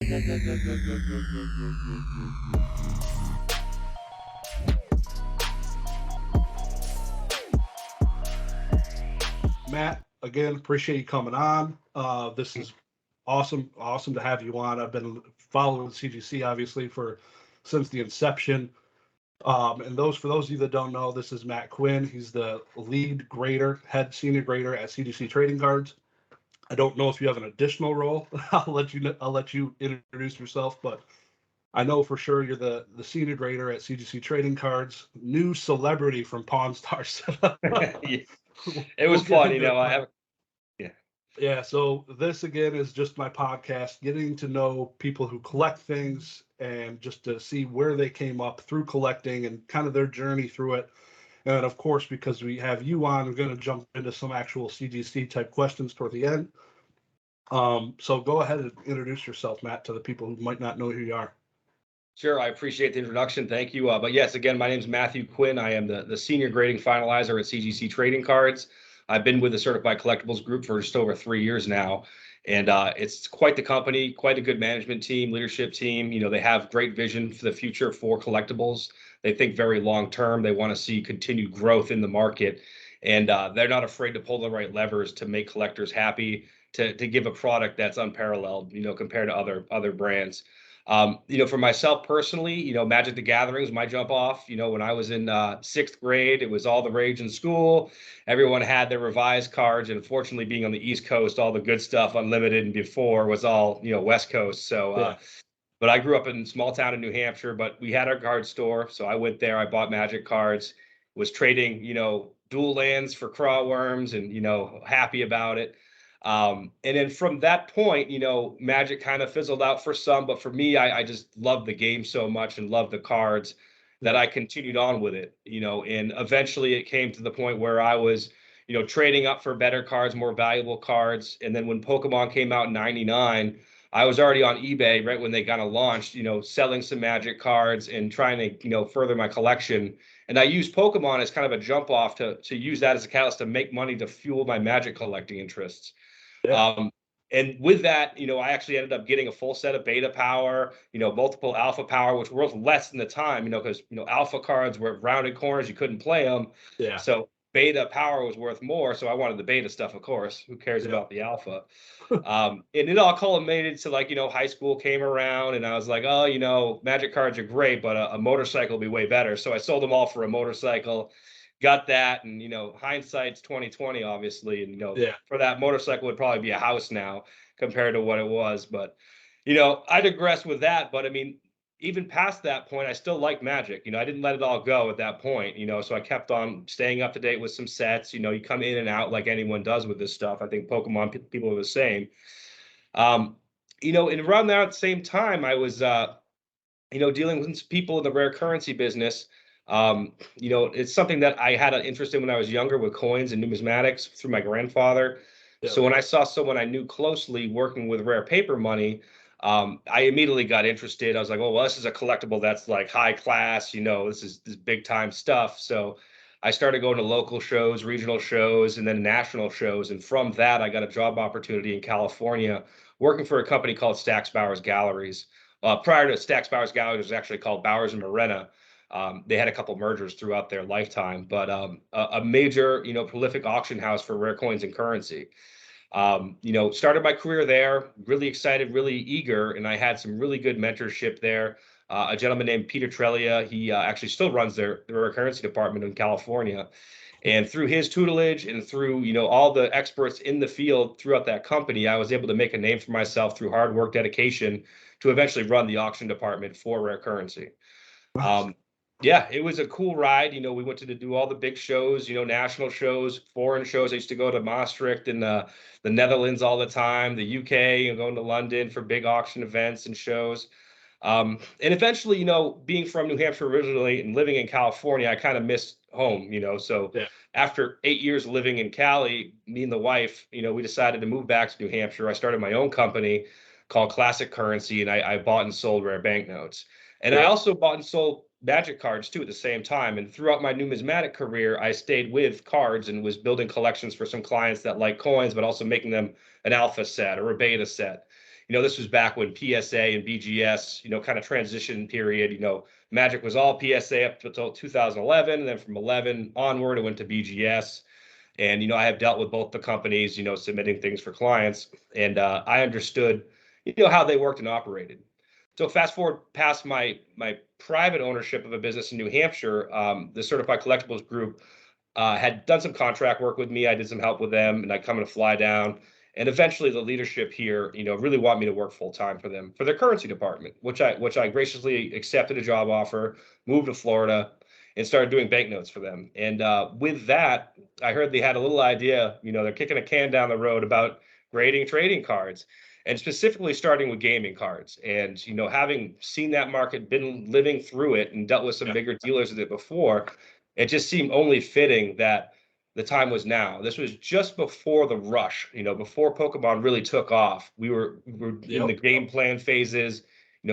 Matt, again, appreciate you coming on. This is awesome to have you on. I've been following CGC obviously for since the inception. And for those of you that don't know, this is Matt Quinn. He's the lead grader, head senior grader at CGC Trading Cards. I don't know if you have an additional role. I'll let you introduce yourself, but I know for sure you're the senior grader at CGC Trading Cards, new celebrity from Pawn Stars. Yeah, we'll it was get fun, into it. I have, yeah. Yeah, so this again is just my podcast, getting to know people who collect things and just to see where they came up through collecting and kind of their journey through it. And of course, because we have you on, we're going to jump into some actual CGC type questions toward the end. So go ahead and introduce yourself, Matt, to the people who might not know who you are. Sure, I appreciate the introduction. Thank you. But yes, again, my name is Matthew Quinn. I am the senior grading finalizer at CGC Trading Cards. I've been with the Certified Collectibles Group for just over 3 years now. And it's quite the company, quite a good management team, leadership team. They have great vision for the future for collectibles. They think very long term. They want to see continued growth in the market. And they're not afraid to pull the right levers to make collectors happy, to give a product that's unparalleled, compared to other brands. For myself personally, Magic the Gathering was my jump off. When I was in sixth grade, it was all the rage in school. Everyone had their revised cards, and fortunately, being on the East Coast, all the good stuff, unlimited and before, was all West Coast. So, Yeah. but I grew up in a small town in New Hampshire, but we had our card store, so I went there. I bought Magic cards, was trading, dual lands for craw worms, and happy about it. And then from that point, Magic kind of fizzled out for some, but for me, I just loved the game so much and loved the cards that I continued on with it, and eventually it came to the point where I was, trading up for better cards, more valuable cards. And then when Pokemon came out in 99, I was already on eBay right when they kind of launched, selling some Magic cards and trying to, further my collection. And I used Pokemon as kind of a jump off to use that as a catalyst to make money to fuel my Magic collecting interests. Yeah. Um, and with that, I actually ended up getting a full set of beta power, multiple alpha power, which were worth less than the time, because, alpha cards were rounded corners. You couldn't play them. Yeah. So beta power was worth more. So I wanted the beta stuff, of course. Who cares about the alpha? And it all culminated to high school came around and I was like, oh, Magic cards are great, but a motorcycle would be way better. So I sold them all for a motorcycle. Got that, and hindsight's 2020, obviously, and Yeah. for that motorcycle would probably be a house now compared to what it was. But I digress with that. But I mean, even past that point, I still like Magic. I didn't let it all go at that point. So I kept on staying up to date with some sets. You come in and out like anyone does with this stuff. I think Pokemon people are the same. And around there at the same time, I was dealing with some people in the rare currency business. It's something that I had an interest in when I was younger with coins and numismatics through my grandfather. Yeah. So when I saw someone I knew closely working with rare paper money, I immediately got interested. I was like, oh, well, this is a collectible that's like high class, this is big time stuff. So I started going to local shows, regional shows, and then national shows. And from that, I got a job opportunity in California working for a company called Stax Bowers Galleries. Prior to Stax Bowers Galleries, it was actually called Bowers and Morena. They had a couple mergers throughout their lifetime, but a major, prolific auction house for rare coins and currency. Started my career there, really excited, really eager, and I had some really good mentorship there. A gentleman named Peter Trelia, he actually still runs their rare currency department in California. And through his tutelage and through, all the experts in the field throughout that company, I was able to make a name for myself through hard work, dedication to eventually run the auction department for rare currency. Yeah, it was a cool ride. We went to do all the big shows, national shows, foreign shows. I used to go to Maastricht in the Netherlands all the time, the UK, and going to London for big auction events and shows. And eventually, being from New Hampshire originally and living in California, I kind of missed home, So Yeah. after 8 years living in Cali, me and the wife, we decided to move back to New Hampshire. I started my own company called Classic Currency, and I bought and sold rare banknotes. And I also bought and sold Magic cards too at the same time. And throughout my numismatic career, I stayed with cards and was building collections for some clients that like coins, but also making them an alpha set or a beta set. this was back when PSA and BGS, kind of transition period. Magic was all PSA up until 2011, and then from 11 onward, it went to BGS. And I have dealt with both the companies, submitting things for clients, and I understood, how they worked and operated. So fast forward past my private ownership of a business in New Hampshire, the Certified Collectibles Group had done some contract work with me. I did some help with them, and I come and fly down. And eventually, the leadership here, really want me to work full time for them for their currency department, which I graciously accepted a job offer, moved to Florida, and started doing banknotes for them. And with that, I heard they had a little idea. They're kicking a can down the road about grading trading cards, and specifically starting with gaming cards. And having seen that market, been living through it, and dealt with some bigger dealers with it before, it just seemed only fitting that the time was now. This was just before the rush, before Pokemon really took off. We were in the game plan phases,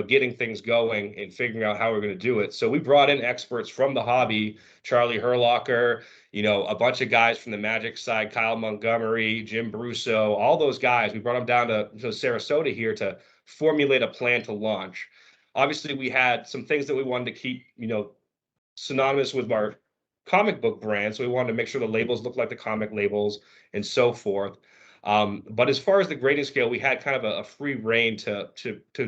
getting things going and figuring out how we're going to do it. So we brought in experts from the hobby, Charlie Herlocker, a bunch of guys from the Magic side, Kyle Montgomery, Jim Brusso, all those guys. We brought them down to Sarasota here to formulate a plan to launch. Obviously, we had some things that we wanted to keep, synonymous with our comic book brand. So we wanted to make sure the labels look like the comic labels and so forth. But as far as the grading scale, we had kind of a free reign to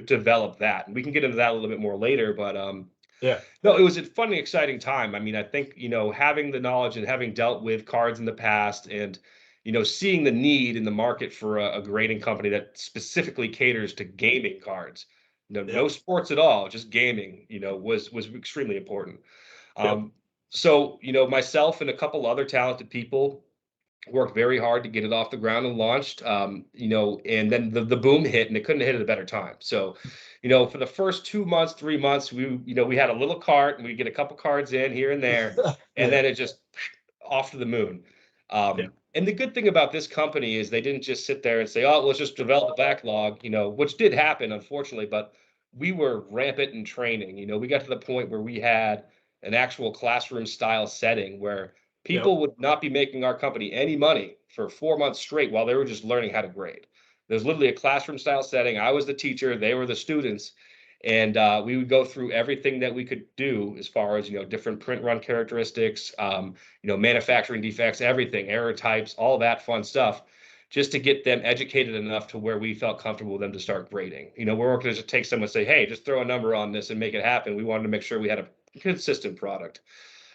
develop that. And we can get into that a little bit more later. But no, it was a fun and exciting time. I mean, I think, having the knowledge and having dealt with cards in the past, and, seeing the need in the market for a grading company that specifically caters to gaming cards, no sports at all, just gaming, was extremely important. So, myself and a couple other talented people worked very hard to get it off the ground and launched, and then the boom hit, and it couldn't hit at a better time. So, for the first 2 months, 3 months, we had a little cart, and we get a couple cards in here and there, and then it just off to the moon. And the good thing about this company is they didn't just sit there and say, oh, let's just develop a backlog, which did happen, unfortunately, but we were rampant in training. We got to the point where we had an actual classroom style setting where people would not be making our company any money for 4 months straight while they were just learning how to grade. There's literally a classroom style setting. I was the teacher, they were the students, and we would go through everything that we could do as far as different print run characteristics, manufacturing defects, everything, error types, all that fun stuff, just to get them educated enough to where we felt comfortable with them to start grading. We're not going to just take someone and say, hey, just throw a number on this and make it happen. We wanted to make sure we had a consistent product.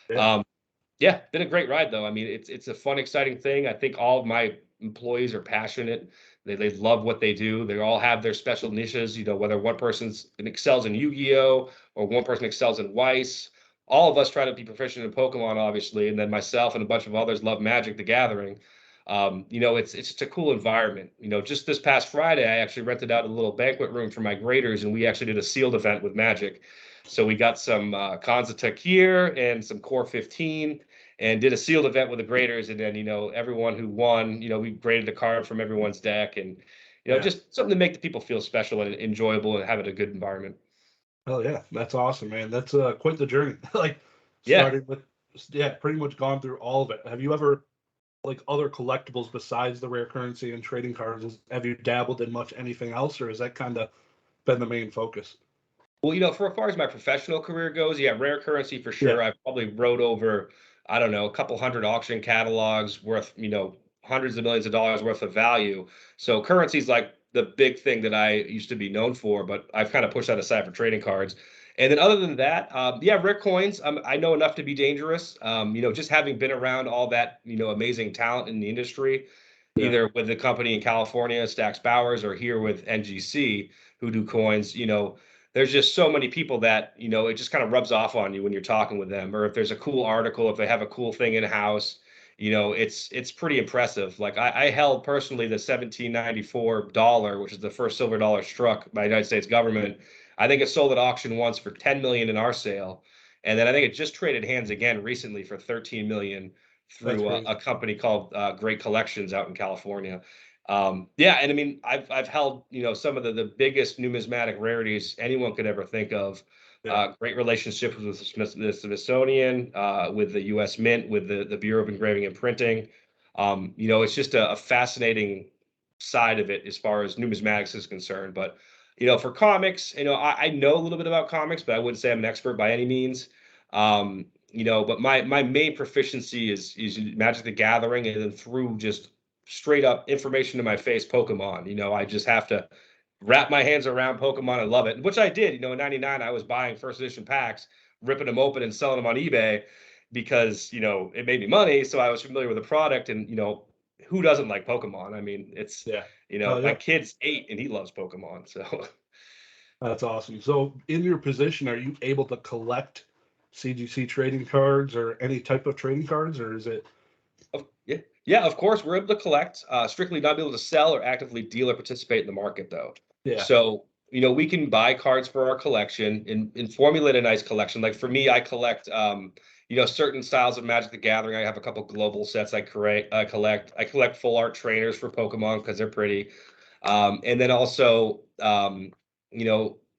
Been a great ride though. I mean, it's a fun, exciting thing. I think all of my employees are passionate. They love what they do. They all have their special niches, whether one person excels in Yu-Gi-Oh or one person excels in Weiss. All of us try to be proficient in Pokemon, obviously, and then myself and a bunch of others love Magic the Gathering. It's just a cool environment. Just this past Friday, I actually rented out a little banquet room for my graders, and we actually did a sealed event with Magic. So we got some Kanza here and some Core 15, and did a sealed event with the graders. And then, everyone who won, we graded a card from everyone's deck, and, just something to make the people feel special and enjoyable and having a good environment. Oh yeah, that's awesome, man. That's quite the journey. Like Yeah. starting with, pretty much gone through all of it. Have you ever, like, other collectibles besides the rare currency and trading cards? Have you dabbled in much anything else, or has that kind of been the main focus? Well, for as far as my professional career goes, rare currency for sure. I probably wrote over, I don't know, a couple hundred auction catalogs worth, hundreds of millions of dollars worth of value. So currency is like the big thing that I used to be known for, but I've kind of pushed that aside for trading cards. And then other than that, rare coins, I know enough to be dangerous. Just having been around all that, amazing talent in the industry, either with the company in California, Stax Bowers, or here with NGC, who do coins, there's just so many people that, it just kind of rubs off on you when you're talking with them. Or if there's a cool article, if they have a cool thing in house, it's pretty impressive. Like I held personally the $1794, which is the first silver dollar struck by the United States government. I think it sold at auction once for 10 million in our sale. And then I think it just traded hands again recently for 13 million through a company called Great Collections out in California. And I mean, I've held, some of the biggest numismatic rarities anyone could ever think of. Great relationships with the Smithsonian, with the U.S. Mint, with the Bureau of Engraving and Printing. It's just a fascinating side of it as far as numismatics is concerned. But for comics, I know a little bit about comics, but I wouldn't say I'm an expert by any means. But my main proficiency is Magic the Gathering, and then through just straight up information to my face, Pokemon. I just have to wrap my hands around Pokemon and love it, which I did. In '99, I was buying first edition packs, ripping them open and selling them on eBay because it made me money. So I was familiar with the product, and who doesn't like Pokemon? I mean, it's Yeah. my kid's 8 and he loves Pokemon. So That's awesome. So in your position, are you able to collect CGC trading cards or any type of trading cards, or is it? Yeah, of course, we're able to collect, strictly not able to sell or actively deal or participate in the market, though. Yeah. So, we can buy cards for our collection and formulate a nice collection. Like for me, I collect, certain styles of Magic the Gathering. I have a couple global sets I collect. I collect full art trainers for Pokemon because they're pretty. And then also,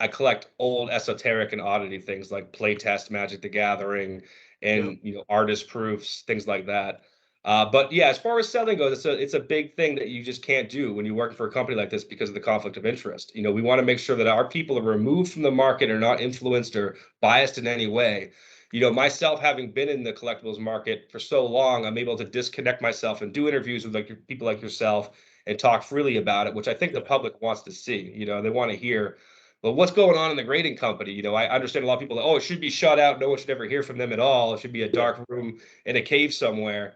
I collect old esoteric and oddity things like playtest Magic the Gathering and, artist proofs, things like that. But yeah, as far as selling goes, it's a big thing that you just can't do when you work for a company like this because of the conflict of interest. We want to make sure that our people are removed from the market or not influenced or biased in any way. Myself having been in the collectibles market for so long, I'm able to disconnect myself and do interviews with people like yourself and talk freely about it, which I think the public wants to see. They want to hear, well, what's going on in the grading company? I understand a lot of people, it should be shut out. No one should ever hear from them at all. It should be a dark room in a cave somewhere.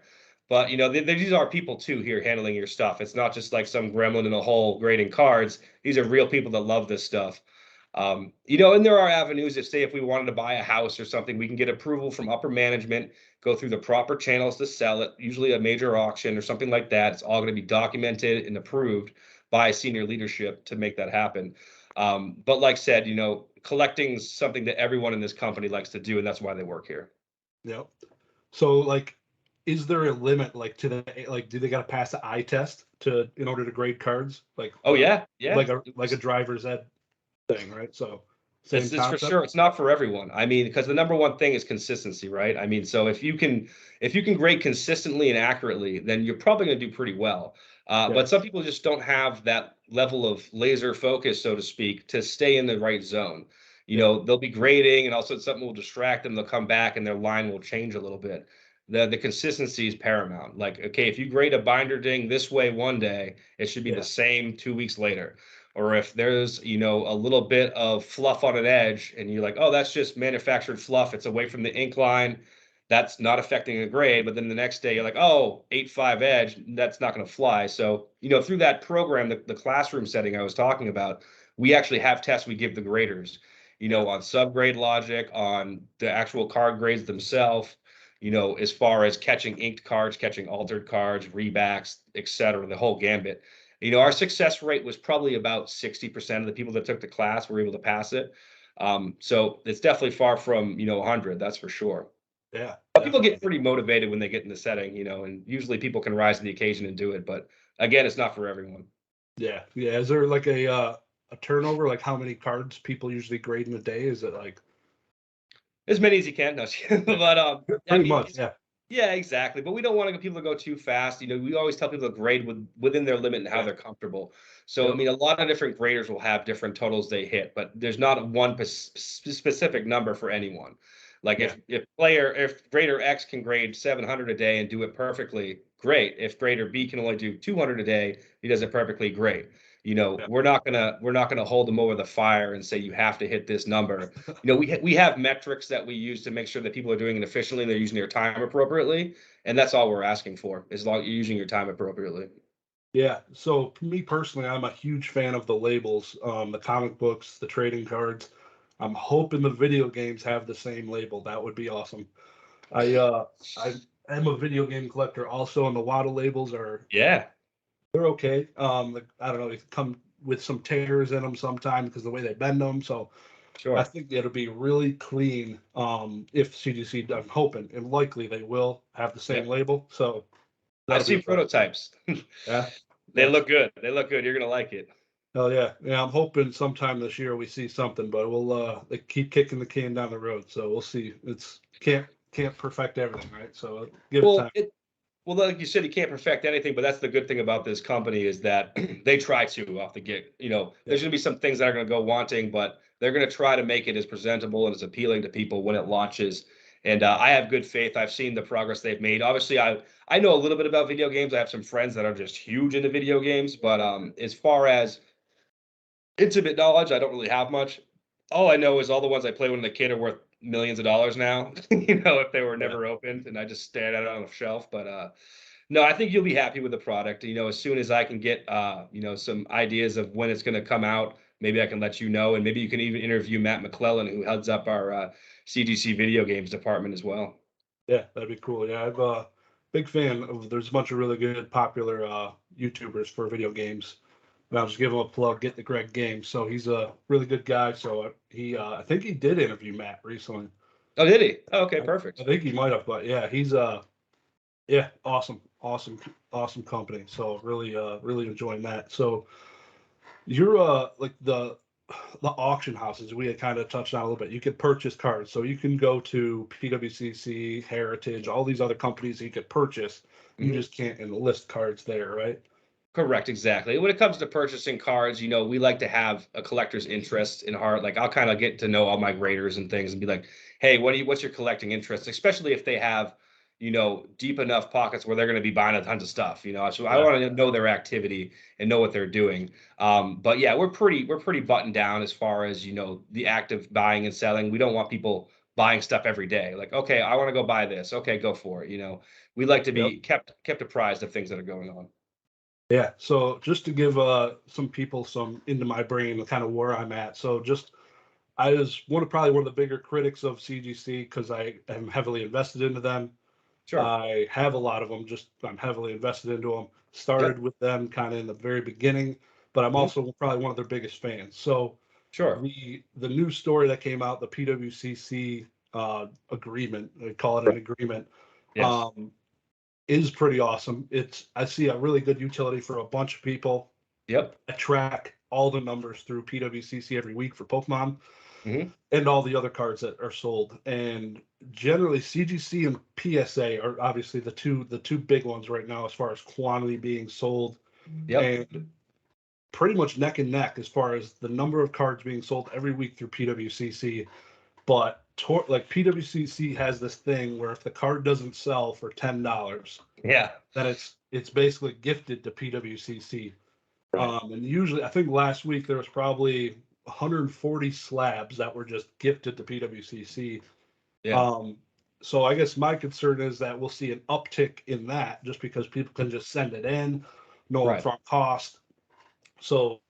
But these are people too here handling your stuff. It's not just like some gremlin in a hole grading cards. These are real people that love this stuff. And there are avenues if we wanted to buy a house or something, we can get approval from upper management, go through the proper channels to sell it, usually a major auction or something like that. It's all going to be documented and approved by senior leadership to make that happen. But like I said, collecting is something that everyone in this company likes to do, and that's why they work here. Yep. So is there a limit to the do they got to pass the eye test in order to grade cards? Yeah. Like a driver's ed thing, right? So same It's for concept. sure. It's not for everyone. I mean, because the number one thing is consistency, right? I mean, so if you can grade consistently and accurately, then you're probably going to do pretty well. But some people just don't have that level of laser focus, so to speak, to stay in the right zone. They'll be grading, and also something will distract them. They'll come back, and their line will change a little bit. The consistency is paramount. Like, okay, if you grade a binder ding this way one day, it should be the same 2 weeks later. Or if there's, a little bit of fluff on an edge and you're like, oh, that's just manufactured fluff. It's away from the ink line. That's not affecting a grade. But then the next day you're like, oh, 8.5 edge, that's not going to fly. So, through that program, the classroom setting I was talking about, we actually have tests we give the graders, on subgrade logic, on the actual card grades themselves, as far as catching inked cards, catching altered cards, rebacks, et cetera, the whole gambit. Our success rate was probably about 60% of the people that took the class were able to pass it. So it's definitely far from, 100, that's for sure. Yeah. But people get pretty motivated when they get in the setting, and usually people can rise to the occasion and do it. But again, it's not for everyone. Yeah. Yeah. Is there a turnover, like how many cards people usually grade in a day? Is it as many as you can? No, but pretty much, yeah. Yeah, exactly. But we don't want people to go too fast. We always tell people to grade within their limit and how they're comfortable. So, I mean, a lot of different graders will have different totals they hit, but there's not one specific number for anyone. Like if grader X can grade 700 a day and do it perfectly, great. If grader B can only do 200 a day, he does it perfectly, great. We're not gonna hold them over the fire and say you have to hit this number. We have metrics that we use to make sure that people are doing it efficiently and they're using their time appropriately, and that's all we're asking for, as long as you're using your time appropriately. Yeah. So me personally, I'm a huge fan of the labels, the comic books, the trading cards. I'm hoping the video games have the same label. That would be awesome. I am a video game collector also, and the WADA labels they're okay. I don't know, they come with some tears in them sometimes because the way they bend them. So Sure. I think it'll be really clean. If CGC, I'm hoping, and likely they will have the same label. So I've seen prototypes. Yeah. They look good. You're gonna like it. Oh yeah. Yeah, I'm hoping sometime this year we see something, but they keep kicking the can down the road. So we'll see. It's can't perfect everything, right? So give it time. Well, like you said, you can't perfect anything, but that's the good thing about this company is that they try to off the get. There's going to be some things that are going to go wanting, but they're going to try to make it as presentable and as appealing to people when it launches. And I have good faith. I've seen the progress they've made. Obviously, I know a little bit about video games. I have some friends that are just huge into video games, but as far as intimate knowledge, I don't really have much. All I know is all the ones I played when I was a kid are worth millions of dollars now. If they were Yeah. never opened, and I just stared at it on a shelf. But no, I think you'll be happy with the product. As soon as I can get some ideas of when it's going to come out, maybe I can let you know, and maybe you can even interview Matt McClellan, who heads up our CGC video games department as well. Yeah, that'd be cool. Yeah, I'm a big fan of. There's a bunch of really good, popular YouTubers for video games. And I'll just give him a plug. Get the Greg Games. So he's a really good guy. So I think he did interview Matt recently. Oh, did he? Oh, okay, perfect. I think he might have, but yeah, he's yeah, awesome company. So really enjoying that. So you're like the auction houses we had kind of touched on a little bit. You could purchase cards, so you can go to PWCC, Heritage, all these other companies you could purchase. You just can't enlist cards there, right? Correct, exactly. When it comes to purchasing cards, we like to have a collector's interest in heart. Like I'll kind of get to know all my graders and things and be like, hey, what's your collecting interest? Especially if they have, deep enough pockets where they're going to be buying a tons of stuff. So I want to know their activity and know what they're doing. But yeah, we're pretty buttoned down as far as, the active buying and selling. We don't want people buying stuff every day. Like, okay, I want to go buy this. Okay, go for it. We like to be kept apprised of things that are going on. Yeah. So just to give some people some into my brain, kind of where I'm at. So I was probably one of the bigger critics of CGC because I am heavily invested into them. Sure. I have a lot of them. I'm heavily invested into them. Started with them kind of in the very beginning, but I'm also probably one of their biggest fans. So Sure. the new story that came out, the PWCC agreement, they call it an agreement, Yes. is pretty awesome. I see a really good utility for a bunch of people. Yep. I track all the numbers through PWCC every week for Pokemon Mm-hmm. and all the other cards that are sold. And generally, CGC and PSA are obviously the two big ones right now as far as quantity being sold, Yep. and pretty much neck and neck as far as the number of cards being sold every week through PWCC. But like PWCC has this thing where if the card doesn't sell for $10, Yeah. then it's basically gifted to PWCC. And usually, I think last week there was probably 140 slabs that were just gifted to PWCC. Yeah. So I guess my concern is that we'll see an uptick in that just because people can just send it in, no upfront cost. So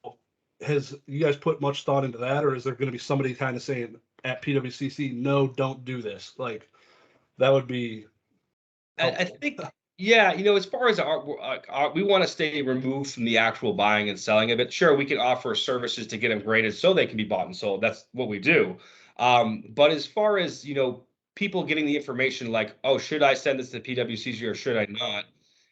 has you guys put much thought into that, or is there going to be somebody kind of saying at PWCC, no, don't do this? Like that would be. I think, yeah, as far as we want to stay removed from the actual buying and selling of it. Sure, we can offer services to get them graded so they can be bought and sold. That's what we do. But as far as, people getting the information like, oh, should I send this to PWCC or should I not?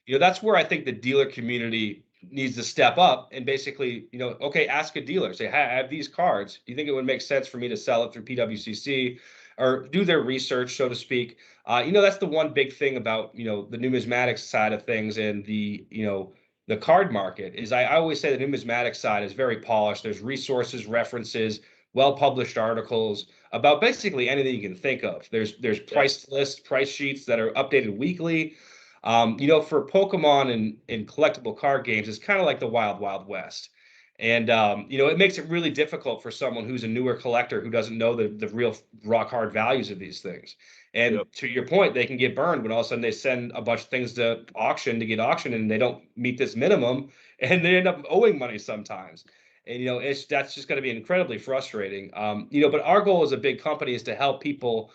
That's where I think the dealer community needs to step up and basically, okay, ask a dealer, say, hey, I have these cards. Do you think it would make sense for me to sell it through PWCC or do their research, so to speak? That's the one big thing about, the numismatic side of things and the card market is I always say the numismatic side is very polished. There's resources, references, well-published articles about basically anything you can think of. There's price lists, price sheets that are updated weekly. For Pokemon and collectible card games, it's kind of like the wild, wild west. And, it makes it really difficult for someone who's a newer collector who doesn't know the real rock hard values of these things. And to your point, they can get burned when all of a sudden they send a bunch of things to auction to get auctioned and they don't meet this minimum and they end up owing money sometimes. And, that's just going to be incredibly frustrating. But our goal as a big company is to help people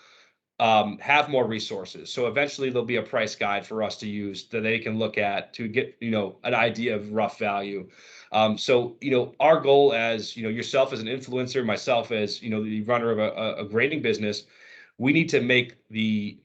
have more resources. So eventually there'll be a price guide for us to use that they can look at to get, an idea of rough value. So, our goal as, yourself as an influencer, myself as, the runner of a grading business, we need to make the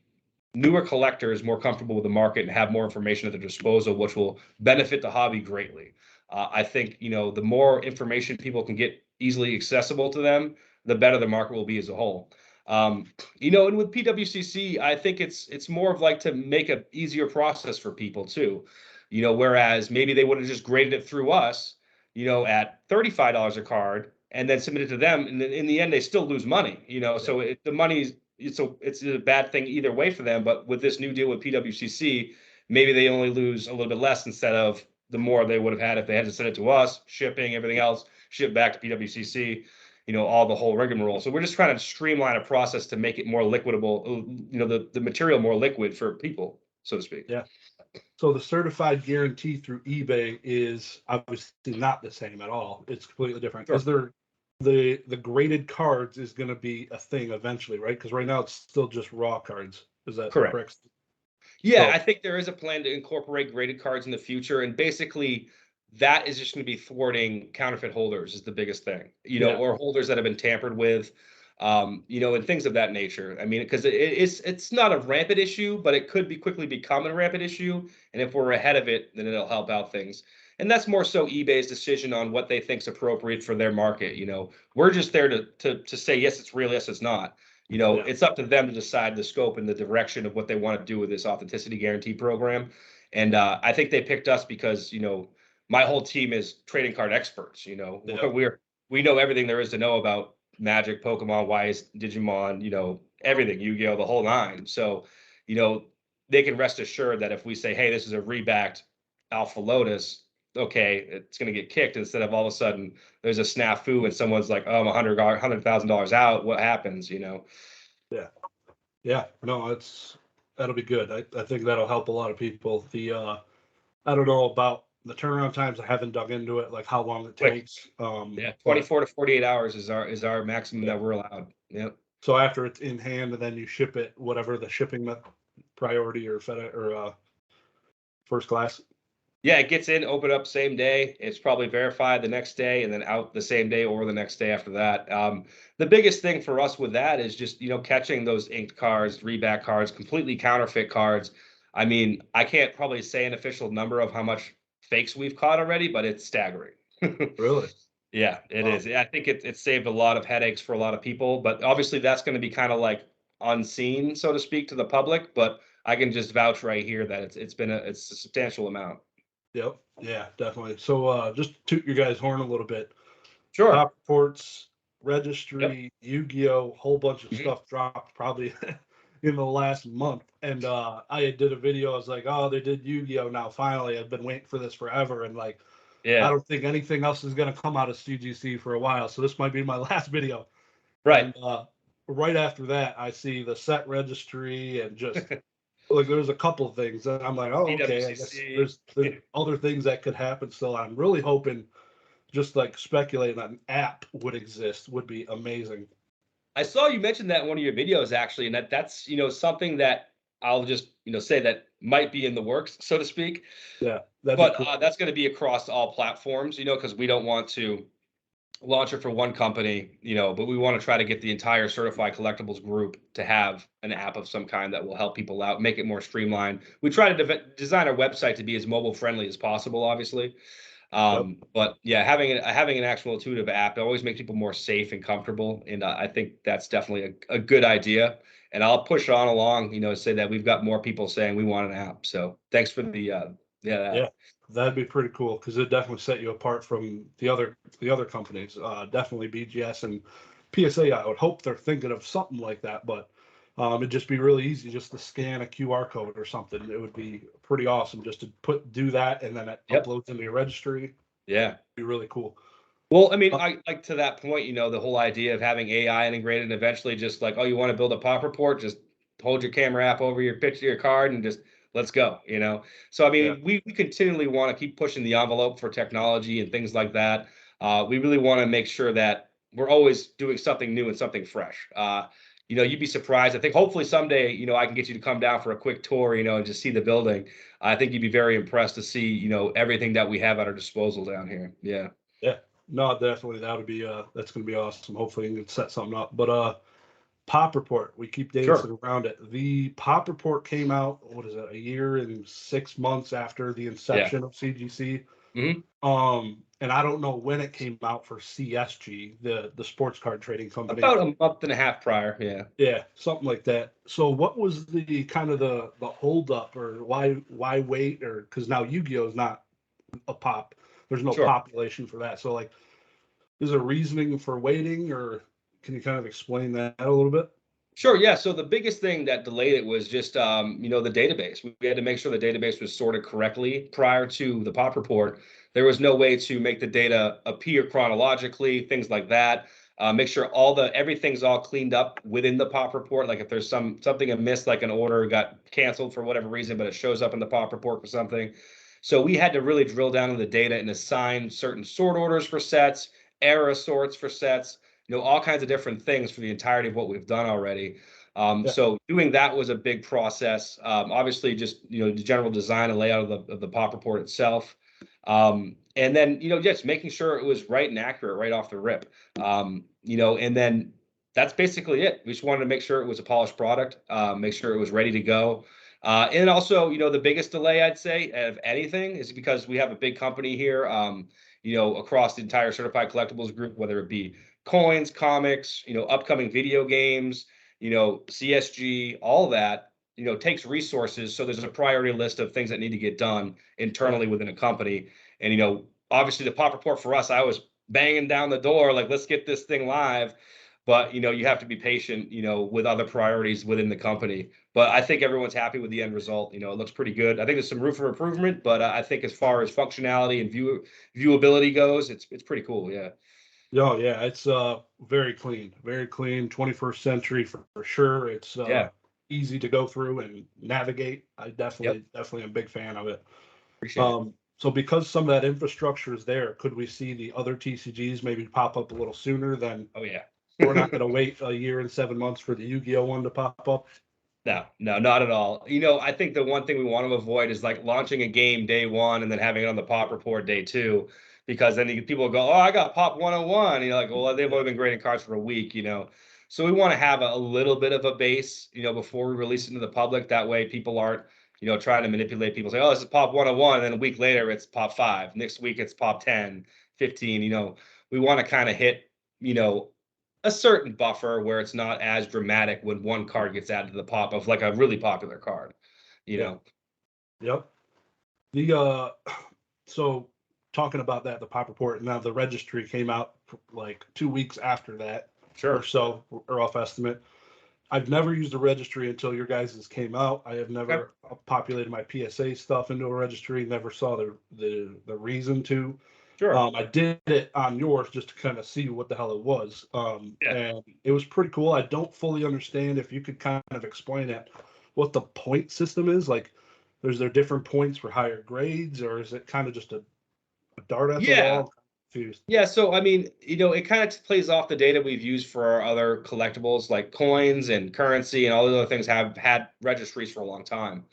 newer collectors more comfortable with the market and have more information at their disposal, which will benefit the hobby greatly. I think, the more information people can get easily accessible to them, the better the market will be as a whole. And with PWCC, I think it's more of like to make a easier process for people too. Whereas maybe they would have just graded it through us, at $35 a card and then submit it to them, and then in the end they still lose money. So the money's it's a bad thing either way for them. But with this new deal with PWCC, maybe they only lose a little bit less instead of the more they would have had if they had to send it to us, shipping, everything else, ship back to PWCC, all the whole rigmarole. So we're just trying to streamline a process to make it more liquidable, the material more liquid for people, so to speak. Yeah. So the certified guarantee through eBay is obviously not the same at all. It's completely different. Sure. Is there the graded cards is going to be a thing eventually, right? Because right now it's still just raw cards. Is that correct? Yeah, So, I think there is a plan to incorporate graded cards in the future, and basically that is just going to be thwarting counterfeit holders is the biggest thing, or holders that have been tampered with, and things of that nature. I mean, because it's not a rampant issue, but it could quickly become a rampant issue, and if we're ahead of it, then it'll help out things. And that's more so eBay's decision on what they think's appropriate for their market. We're just there to say yes, it's real, yes, it's not. It's up to them to decide the scope and the direction of what they want to do with this authenticity guarantee program. And I think they picked us because, my whole team is trading card experts. We know everything there is to know about Magic, Pokemon, Weiss, Digimon, everything, Yu-Gi-Oh, the whole nine. So, they can rest assured that if we say, hey, this is a rebacked Alpha Lotus, okay, it's going to get kicked instead of all of a sudden there's a snafu and someone's like, oh, I'm $100,000 out. What happens, Yeah. Yeah. No, that'll be good. I think that'll help a lot of people. I don't know about the turnaround times. I haven't dug into it, like how long it takes. 24 to 48 hours is our maximum that we're allowed. Yep. So after it's in hand and then you ship it, whatever the shipping priority or FedEx or first class. Yeah, it gets in, open up same day. It's probably verified the next day and then out the same day or the next day after that. The biggest thing for us with that is just, catching those inked cards, reback cards, completely counterfeit cards. I mean, I can't probably say an official number of how much fakes we've caught already, but it's staggering. Really? Yeah, it is. I think it saved a lot of headaches for a lot of people, but obviously that's going to be kind of like unseen, so to speak, to the public. But I can just vouch right here that it's a substantial amount. Yep. Yeah, definitely. So just toot your guys' horn a little bit. Sure. Top reports, registry, Yu-Gi-Oh, whole bunch of stuff dropped probably in the last month. And I did a video. I was like, oh, they did Yu-Gi-Oh now. Finally, I've been waiting for this forever. And I don't think anything else is going to come out of CGC for a while. So this might be my last video. Right. And right after that, I see the set registry and just there's a couple of things that I'm like, oh, okay, I guess there's other things that could happen still. I'm really hoping, just like speculating, that an app would exist would be amazing. I saw you mention that in one of your videos actually, and that's something that I'll just say that might be in the works, so to speak. Yeah, but cool. That's going to be across all platforms, because we don't want to launch it for one company, but we want to try to get the entire certified collectibles group to have an app of some kind that will help people out, make it more streamlined. We try to design our website to be as mobile friendly as possible, obviously. But yeah, having an actual intuitive app always makes people more safe and comfortable. And I think that's definitely a good idea. And I'll push on along, say that we've got more people saying we want an app. So thanks for the, yeah, that'd be pretty cool because it definitely set you apart from the other companies. Definitely BGS and PSA. I would hope they're thinking of something like that, but it'd just be really easy just to scan a QR code or something. It would be pretty awesome just to do that, and then it uploads into your registry. Yeah, it'd be really cool. Well, I mean, I like to that point, the whole idea of having AI integrated and eventually just like, oh, you want to build a pop report, just hold your camera app over your picture, your card, and just let's go, So, I mean, we continually want to keep pushing the envelope for technology and things like that. We really want to make sure that we're always doing something new and something fresh. You'd be surprised. I think hopefully someday, I can get you to come down for a quick tour, and just see the building. I think you'd be very impressed to see, everything that we have at our disposal down here. Yeah. Yeah. No, definitely. That would be that's going to be awesome. Hopefully you can set something up. But Pop Report, we keep dancing around it. The Pop Report came out, what is it, a year and 6 months after the inception of CGC. and I don't know when it came out for CSG, the sports card trading company. About a month and a half prior, yeah. Yeah, something like that. So what was the kind of the holdup, or why wait? Or because now Yu-Gi-Oh is not a pop. There's no Sure. population for that. So like, is there reasoning for waiting, or can you kind of explain that a little bit? Sure, yeah. So the biggest thing that delayed it was just the database. We had to make sure the database was sorted correctly prior to the pop report. There was no way to make the data appear chronologically, things like that. Make sure everything's all cleaned up within the pop report. Like if there's something amiss, like an order got canceled for whatever reason, but it shows up in the pop report for something. So we had to really drill down in the data and assign certain sort orders for sets, era sorts for sets, all kinds of different things for the entirety of what we've done already. Yeah. So doing that was a big process. Obviously, just the general design and layout of the pop report itself, and then just making sure it was right and accurate right off the rip. And then that's basically it. We just wanted to make sure it was a polished product, make sure it was ready to go. And also, the biggest delay I'd say of anything is because we have a big company here, across the entire certified collectibles group, whether it be coins, comics, upcoming video games, CSG, all that, takes resources. So there's a priority list of things that need to get done internally within a company. And, obviously the pop report for us, I was banging down the door, like, let's get this thing live. But, you have to be patient, with other priorities within the company. But I think everyone's happy with the end result. It looks pretty good. I think there's some room for improvement, but I think as far as functionality and viewability goes, it's pretty cool. Yeah. Oh yeah, it's very clean, 21st century for sure. It's Yeah. easy to go through and navigate. I Yep. definitely am a big fan of it. Appreciate it. So because some of that infrastructure is there, could we see the other TCGs maybe pop up a little sooner than Oh yeah. we're not going to wait a year and 7 months for the Yu-Gi-Oh one to pop up? No, no, not at all. I think the one thing we want to avoid is like launching a game day one and then having it on the pop report day two, because then people go, oh, I got pop 101. Like, well, they've only been grading cards for a week, So we want to have a little bit of a base, before we release it to the public. That way people aren't, trying to manipulate people, say, oh, this is pop 101. And then a week later, it's pop 5. Next week, it's pop 10, 15. We want to kind of hit, a certain buffer where it's not as dramatic when one card gets added to the pop of like a really popular card, you Yeah. know. Yep. The so talking about that, the pop report, now the registry came out like 2 weeks after that or Sure. so, rough estimate. I've never used a registry until your guys's came out. I have Okay. never populated my PSA stuff into a registry. Never saw the reason to. Sure. I did it on yours just to kind of see what the hell it was, Yeah. and it was pretty cool. I don't fully understand. If you could kind of explain it, what the point system is like. Is there different points for higher grades, or is it kind of just a dart at the wall? Yeah. I'm confused. Yeah. So I mean, it kind of plays off the data we've used for our other collectibles like coins and currency and all those other things have had registries for a long time.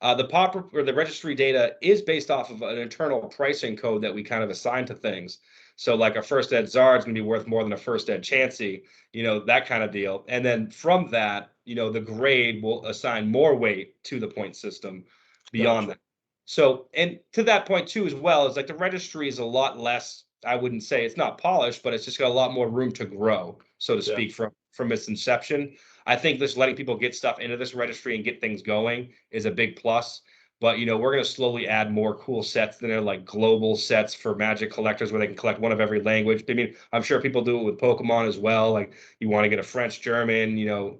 The pop or the registry data is based off of an internal pricing code that we kind of assign to things. So like a first ed Zard is going to be worth more than a first ed Chansey, that kind of deal. And then from that, the grade will assign more weight to the point system beyond Gotcha. that. So, and to that point too, as well, is like the registry is a lot less, I wouldn't say it's not polished, but it's just got a lot more room to grow, so to Yeah. speak, from its inception. I think just letting people get stuff into this registry and get things going is a big plus. But we're going to slowly add more cool sets in there, like global sets for Magic collectors, where they can collect one of every language. I mean, I'm sure people do it with Pokemon as well. Like you want to get a French, German,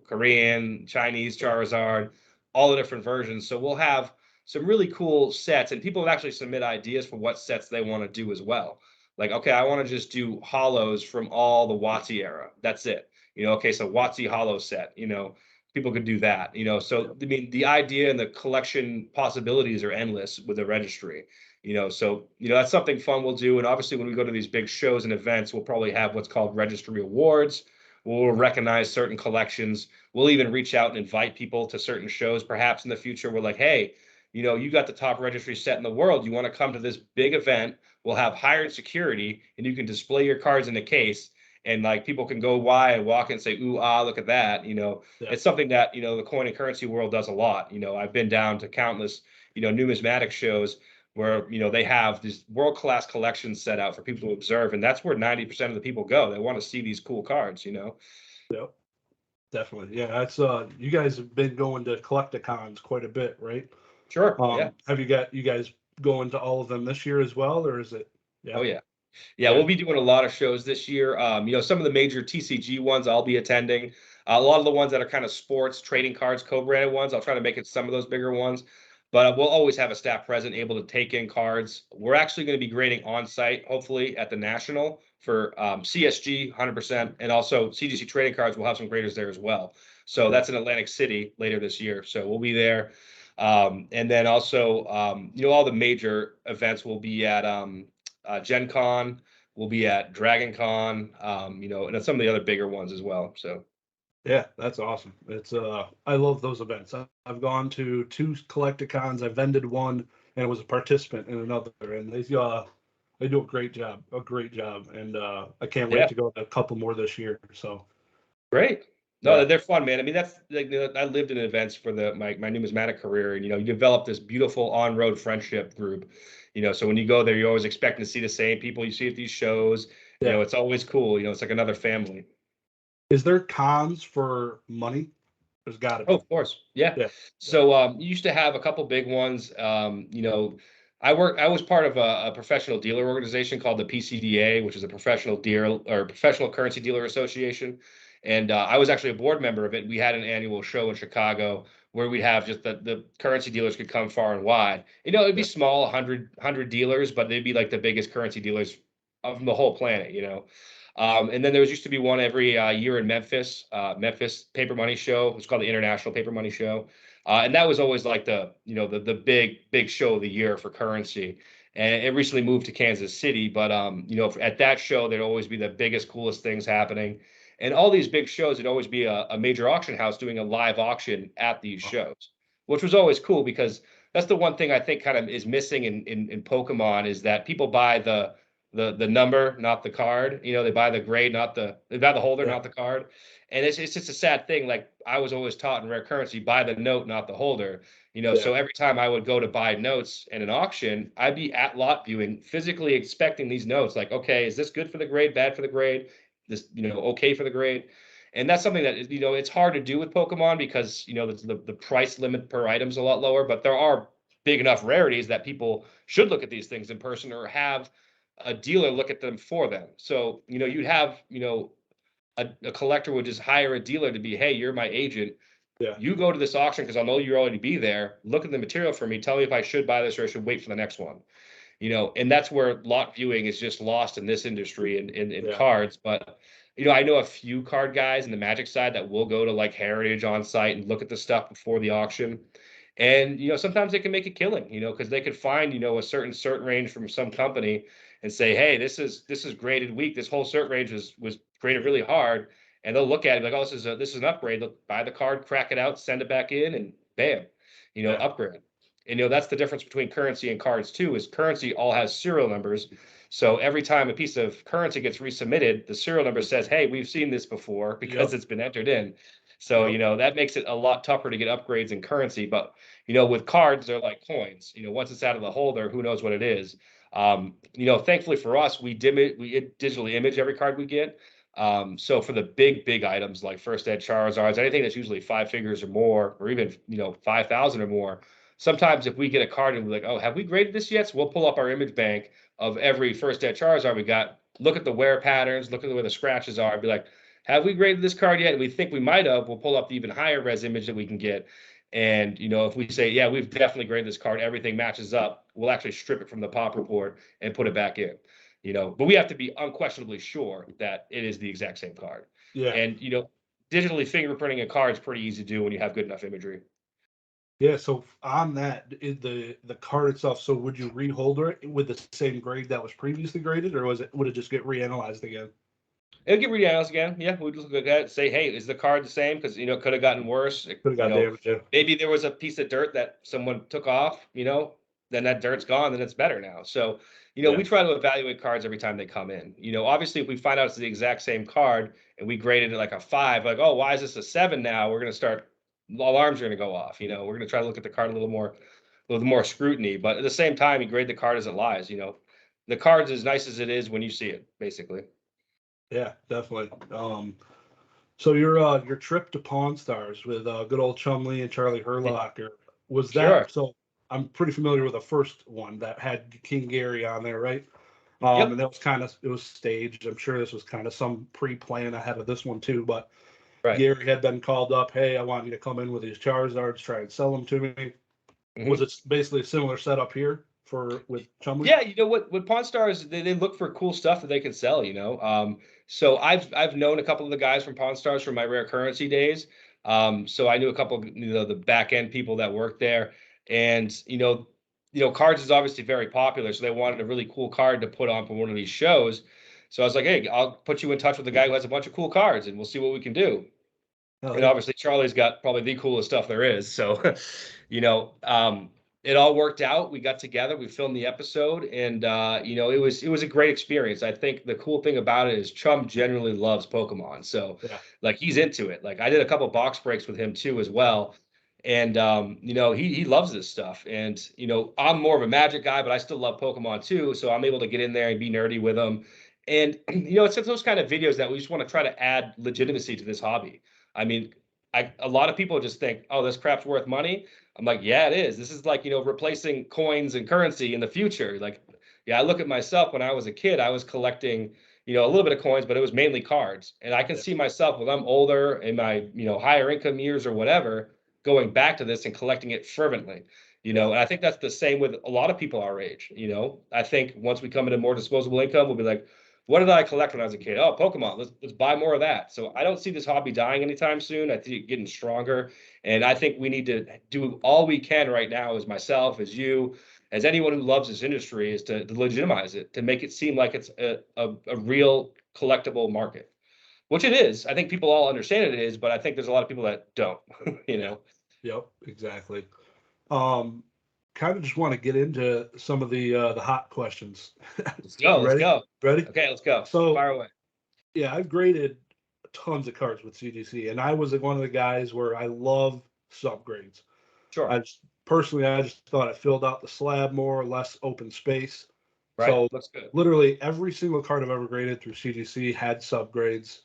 Korean, Chinese Charizard, all the different versions. So we'll have some really cool sets, and people actually submit ideas for what sets they want to do as well. Like, okay, I want to just do hollows from all the WotC era. That's it. Okay, so WotC hollow set. People could do that. So I mean, the idea and the collection possibilities are endless with the registry. So that's something fun we'll do. And obviously, when we go to these big shows and events, we'll probably have what's called registry awards. We'll recognize certain collections. We'll even reach out and invite people to certain shows. Perhaps in the future, we're like, hey, you got the top registry set in the world. You want to come to this big event? We'll have higher security, and you can display your cards in a case, and like people can go by and walk and say, "Ooh, ah, look at that." Yeah. It's something that the coin and currency world does a lot. I've been down to countless numismatic shows where, they have these world-class collections set out for people to observe. And that's where 90% of the people go. They want to see these cool cards, Yep, definitely. Yeah, that's you guys have been going to collecticons quite a bit, right? Sure. Yeah. Have you guys going to all of them this year as well, or is it? Oh, Yeah. yeah. Yeah, Yeah. we'll be doing a lot of shows this year. Some of the major TCG ones I'll be attending. A lot of the ones that are kind of sports, trading cards, co-branded ones, I'll try to make it some of those bigger ones. But we'll always have a staff present able to take in cards. We're actually going to be grading on site, hopefully, at the National for CSG 100%. And also CGC trading cards, we'll have some graders there as well. So that's in Atlantic City later this year. So we'll be there. And then also, all the major events will be at Gen Con. We'll be at Dragon Con, and some of the other bigger ones as well. So Yeah, that's awesome. It's I love those events. I've gone to 2 collecticons. I vended one and was a participant in another, and they do a great job, and I can't wait yeah, to go to a couple more this year. So great. No, yeah, they're fun, man. I mean, that's like, I lived in events for my numismatic career, and you develop this beautiful on-road friendship group. So when you go there, you're always expecting to see the same people you see at these shows. yeah. It's always cool. It's like another family. Is there cons for money? There's got to Oh, be. of course. Yeah. Yeah, yeah, So you used to have a couple big ones. I was part of a professional dealer organization called the PCDA, which is a professional dealer or professional currency dealer association. And I was actually a board member of it. We had an annual show in Chicago where we'd have just the currency dealers could come far and wide. It'd be yeah, small, 100 dealers, but they'd be like the biggest currency dealers of the whole planet. And then there used to be one every year in Memphis, Memphis Paper Money Show. It's called the International Paper Money Show. And that was always like the big show of the year for currency. And it recently moved to Kansas City, but at that show there'd always be the biggest, coolest things happening. And all these big shows, it'd always be a major auction house doing a live auction at these shows, which was always cool because that's the one thing I think kind of is missing in Pokemon is that people buy the number, not the card. They buy the grade, they buy the holder, yeah, not the card. And it's just a sad thing. Like I was always taught in rare currency, buy the note, not the holder. yeah, So every time I would go to buy notes in an auction, I'd be at lot viewing, physically inspecting these notes. Like, okay, is this good for the grade, bad for the grade? This, okay for the grade? And that's something that it's hard to do with Pokemon because the price limit per item is a lot lower. But there are big enough rarities that people should look at these things in person or have a dealer look at them for them. So, you'd have, a collector would just hire a dealer to be, hey, you're my agent. yeah, You go to this auction because I know you'll already be there. Look at the material for me. Tell me if I should buy this or I should wait for the next one. And that's where lot viewing is just lost in this industry in yeah, cards. But, I know a few card guys in the Magic side that will go to like Heritage on site and look at the stuff before the auction. And, sometimes they can make a killing, because they could find, a certain cert range from some company and say, hey, this is graded weak. This whole cert range was graded really hard. And they'll look at it like, oh, this is an upgrade. They'll buy the card, crack it out, send it back in, and bam, yeah, upgrade. And that's the difference between currency and cards too, is currency all has serial numbers. So every time a piece of currency gets resubmitted, the serial number says, hey, we've seen this before because yep, it's been entered in. So, yep, that makes it a lot tougher to get upgrades in currency. But, with cards, they're like coins. Once it's out of the holder, who knows what it is. Thankfully for us, we digitally image every card we get. So for the big items like first ed Charizards, anything that's usually 5 figures or more, or even 5,000 or more, sometimes if we get a card and we're like, oh, have we graded this yet? So we'll pull up our image bank of every first ed Charizard we got, look at the wear patterns, look at where the scratches are, be like, have we graded this card yet? And we think we might have. We'll pull up the even higher res image that we can get. And if we say, yeah, we've definitely graded this card, everything matches up, we'll actually strip it from the pop report and put it back in. But we have to be unquestionably sure that it is the exact same card. yeah. And digitally fingerprinting a card is pretty easy to do when you have good enough imagery. Yeah, so on that, the card itself, so would you reholder it with the same grade that was previously graded, or would it just get reanalyzed again? It'll get reanalyzed again. Yeah, we'd look at it, say, hey, is the card the same? Because it could have gotten worse. Could have got damaged, yeah. Maybe there was a piece of dirt that someone took off. Then that dirt's gone, then it's better now. So, Yeah, we try to evaluate cards every time they come in. Obviously, if we find out it's the exact same card and we graded it like a 5, like, oh, why is this a 7 now? We're gonna start alarms are gonna go off. We're gonna try to look at the card a little more with more scrutiny. But at the same time, you grade the card as it lies. You know, the card's as nice as it is when you see it, basically. Yeah, definitely. So your trip to Pawn Stars with good old Chumley and Charlie Herlocker, was Sure. that so? I'm pretty familiar with the first one that had King Gary on there, right? Yep. And that was kind of, it was staged. I'm sure this was kind of some pre-plan ahead of this one too. But Right. Gary had been called up. Hey, I want you to come in with these Charizards, try and sell them to me. Was Mhm. it basically a similar setup here for with Chumley? Yeah, you know what? With Pawn Stars, they look for cool stuff that they can sell. You know, so I've known a couple of the guys from Pawn Stars from my rare currency days. So I knew a couple of the back end people that worked there, and cards is obviously very popular. So they wanted a really cool card to put on for one of these shows. So I was like, hey, I'll put you in touch with the guy who has a bunch of cool cards, and we'll see what we can do. Oh And yeah, obviously Charlie's got probably the coolest stuff there is. So, you know, it all worked out. We got together, we filmed the episode, and it was a great experience. I think the cool thing about it is Chum generally loves Pokemon, so yeah, like he's into it. Like I did a couple box breaks with him too as well, and he loves this stuff. And I'm more of a Magic guy, but I still love Pokemon too, so I'm able to get in there and be nerdy with him. And it's those kind of videos that we just want to try to add legitimacy to this hobby. I mean, a lot of people just think, oh, this crap's worth money. I'm like, yeah, it is. This is like, replacing coins and currency in the future. Like, yeah, I look at myself when I was a kid, I was collecting, a little bit of coins, but it was mainly cards. And I can yeah, see myself when I'm older in my, higher income years or whatever, going back to this and collecting it fervently. yeah, And I think that's the same with a lot of people our age. I think once we come into more disposable income, we'll be like, what did I collect when I was a kid? Oh, Pokemon. Let's buy more of that. So I don't see this hobby dying anytime soon. I think it's getting stronger, and I think we need to do all we can right now, as myself, as you, as anyone who loves this industry, is to legitimize it, to make it seem like it's a real collectible market, which it is. I think people all understand it is, but I think there's a lot of people that don't. You yeah. know. Yep, exactly. Um, Kind of just want to get into some of the hot questions. Let's go. You Let's ready? go. Ready? Okay, let's go. So Fire away. yeah, I've graded tons of cards with CGC, and I was one of the guys where I love subgrades. Sure. I just thought it filled out the slab more or less open space. Right. So Looks good. literally every single card I've ever graded through CGC had subgrades.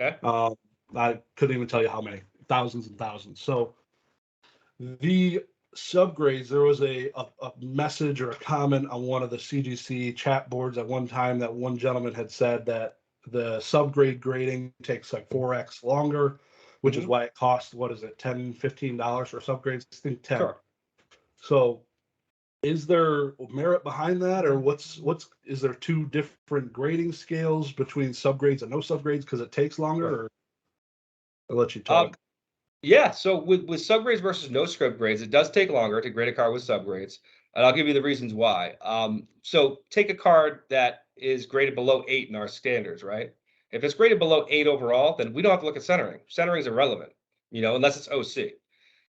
Okay. Um, I couldn't even tell you how many, thousands and thousands. So the subgrades, there was a message or a comment on one of the CGC chat boards at one time that one gentleman had said that the subgrade grading takes like 4x longer, which is Hmm. why it costs, what is it, $10, $15 for subgrades? I think 10. Sure. So is there merit behind that, or is there two different grading scales between subgrades and no subgrades because it takes longer? Sure. Or I'll let you Um, talk. Yeah, so with subgrades versus no script grades, it does take longer to grade a card with subgrades, and I'll give you the reasons why. So take a card that is graded below 8 in our standards, right? If it's graded below 8 overall, then we don't have to look at centering. Centering is irrelevant, unless it's OC,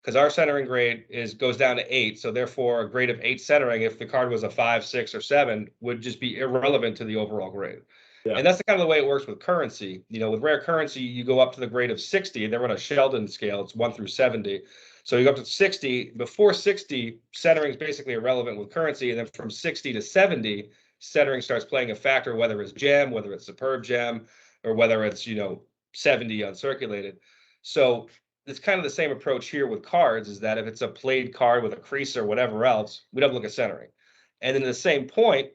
because our centering grade goes down to 8. So therefore, a grade of 8 centering, if the card was a 5, 6, or 7, would just be irrelevant to the overall grade. Yeah, And that's the kind of the way it works with currency. With rare currency, you go up to the grade of 60. They're on a Sheldon scale. It's 1 through 70. So you go up to 60. Before 60, centering is basically irrelevant with currency. And then from 60 to 70, centering starts playing a factor, whether it's gem, whether it's superb gem, or whether it's, 70 uncirculated. So it's kind of the same approach here with cards, is that if it's a played card with a crease or whatever else, we don't look at centering. And then at the same point,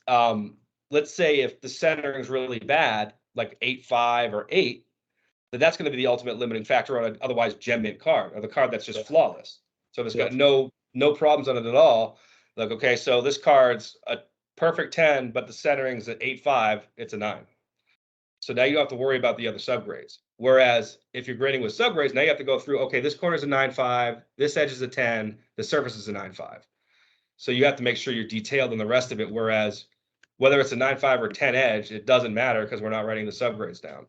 um, let's say if the centering is really bad, like 8-5 or 8, then that's going to be the ultimate limiting factor on an otherwise gem mint card, or the card that's just yeah, flawless. So if it's yeah, got no problems on it at all, like, okay, so this card's a perfect 10, but the centering's at 8-5, it's a 9. So now you don't have to worry about the other subgrades. Whereas if you're grading with subgrades, now you have to go through, okay, this corner is a 9-5, this edge is a 10, the surface is a 9-5. So you have to make sure you're detailed in the rest of it. Whereas whether it's a 9-5 or 10 edge, it doesn't matter because we're not writing the subgrades down.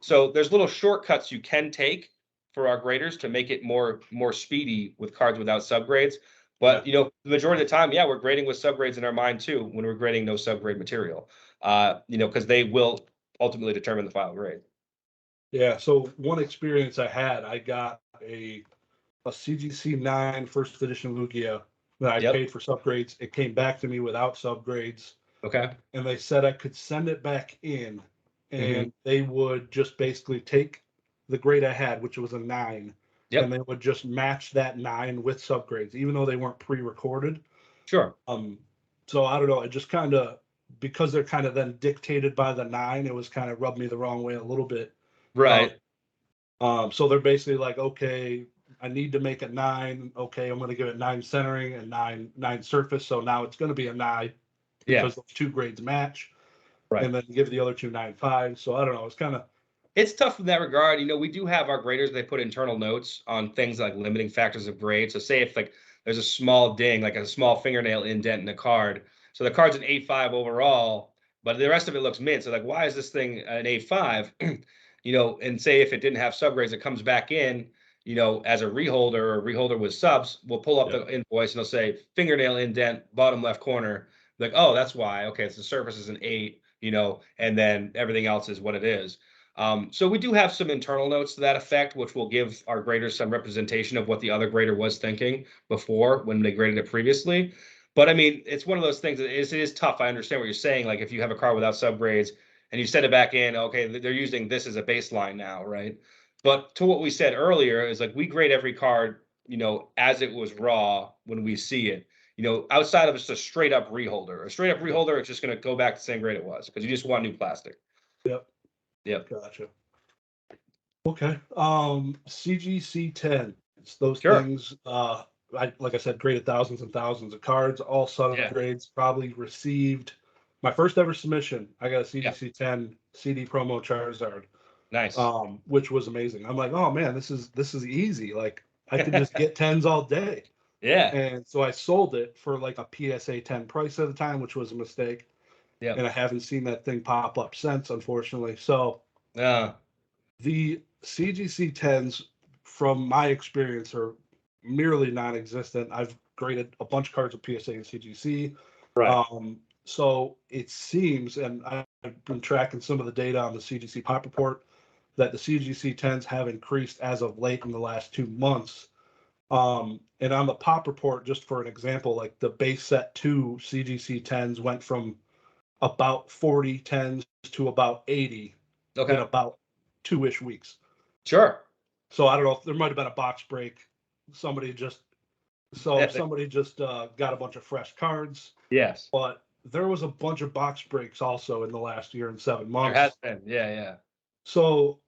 So there's little shortcuts you can take for our graders to make it more speedy with cards without subgrades. yeah. But the majority of the time, yeah, we're grading with subgrades in our mind too when we're grading no subgrade material. Because they will ultimately determine the final grade. Yeah. So one experience I had, I got a CGC 9 first edition Lugia that I Yep. paid for subgrades. It came back to me without subgrades, Okay. and they said I could send it back in, Mm-hmm. and they would just basically take the grade I had, which was a 9, and Yep. they would just match that 9 with subgrades, even though they weren't pre-recorded. Sure. So I don't know. It just kind of, because they're kind of then dictated by the 9, it was kind of rubbed me the wrong way a little bit. Right. So they're basically like, okay, I need to make a 9. Okay, I'm going to give it 9 centering and 9 surface. So now it's going to be a 9 Yeah. because those 2 grades match, Right. and then give the other 2 9.5. So I don't know. It's kind of, It's tough in that regard. We do have our graders, they put internal notes on things like limiting factors of grade. So say if like there's a small ding, like a small fingernail indent in a card. So the card's an 8.5 overall, but the rest of it looks mint. So like, why is this thing an 8.5? And say if it didn't have subgrades, it comes back in, as a reholder or reholder with subs, we'll pull up the invoice and it'll say fingernail indent, bottom left corner. Like, oh, that's why. Okay, so the surface is an 8, and then everything else is what it is. So we do have some internal notes to that effect, which will give our graders some representation of what the other grader was thinking before when they graded it previously. But I mean, it's one of those things that it is tough. I understand what you're saying. Like if you have a car without subgrades and you send it back in, okay, they're using this as a baseline now, right? But to what we said earlier is like we grade every card, as it was raw when we see it. Outside of just a straight up reholder. A straight up reholder, it's just going to go back to the same grade it was because you just want new plastic. yep. Yep. Gotcha. Okay. CGC 10. It's those Sure. things. Like I said, graded thousands and thousands of cards, all Yeah. subgrades. Probably received my first ever submission. I got a CGC 10 CD promo Charizard, Nice. which was amazing. I'm like, oh man, this is easy. Like I could just get 10s all day. Yeah. And so I sold it for like a PSA 10 price at the time, which was a mistake. Yeah. And I haven't seen that thing pop up since, unfortunately. So the CGC 10s, from my experience, are merely non-existent. I've graded a bunch of cards with PSA and CGC. Right. So it seems, and I've been tracking some of the data on the CGC Pop Report, that the CGC 10s have increased as of late in the last 2 months. And on the Pop Report, just for an example, like the base set 2 CGC 10s went from about 40 10s to about 80 in about 2-ish weeks. Sure. So I don't know if there might have been a box break. Somebody just got a bunch of fresh cards. Yes. But there was a bunch of box breaks also in the last year and 7 months. There has been. Yeah. So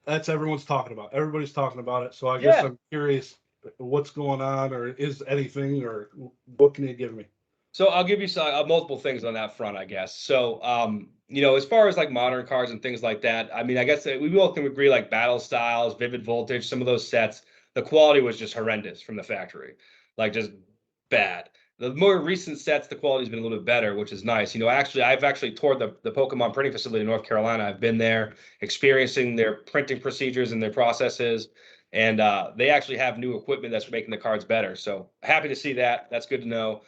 that's everyone's talking about. Everybody's talking about it. So I guess I'm curious what's going on, or is anything, or what can you give me? So I'll give you some multiple things on that front, I guess. So, as far as like modern cards and things like that, I mean, I guess we both can agree like Battle Styles, Vivid Voltage, some of those sets, the quality was just horrendous from the factory, like just bad. The more recent sets, the quality's been a little bit better, which is nice. I've actually toured the Pokemon printing facility in North Carolina. I've been there experiencing their printing procedures and their processes. And they actually have new equipment that's making the cards better. So happy to see that. That's good to know.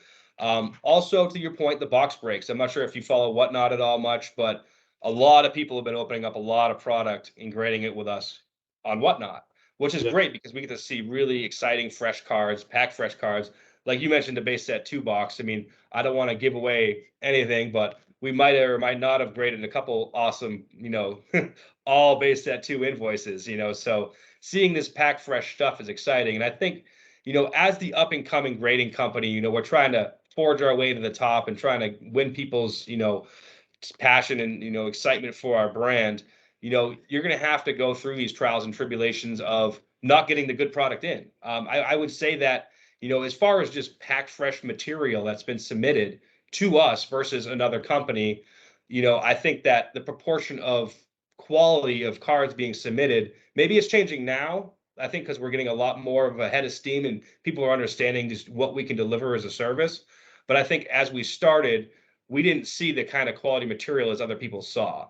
Also, to your point, the box breaks. I'm not sure if you follow Whatnot at all much, but a lot of people have been opening up a lot of product and grading it with us on Whatnot, which is great because we get to see really exciting fresh cards, pack fresh cards. Like you mentioned, the base set 2 box. I mean, I don't want to give away anything, but we might or might not have graded a couple awesome, all base set 2 invoices, so seeing this pack fresh stuff is exciting. And I think, as the up and coming grading company, we're trying to forge our way to the top and trying to win people's, passion and, excitement for our brand. You're going to have to go through these trials and tribulations of not getting the good product in. I would say that, as far as just packed fresh material that's been submitted to us versus another company, I think that the proportion of quality of cards being submitted, maybe it's changing now. I think because we're getting a lot more of a head of steam and people are understanding just what we can deliver as a service. But I think as we started, we didn't see the kind of quality material as other people saw.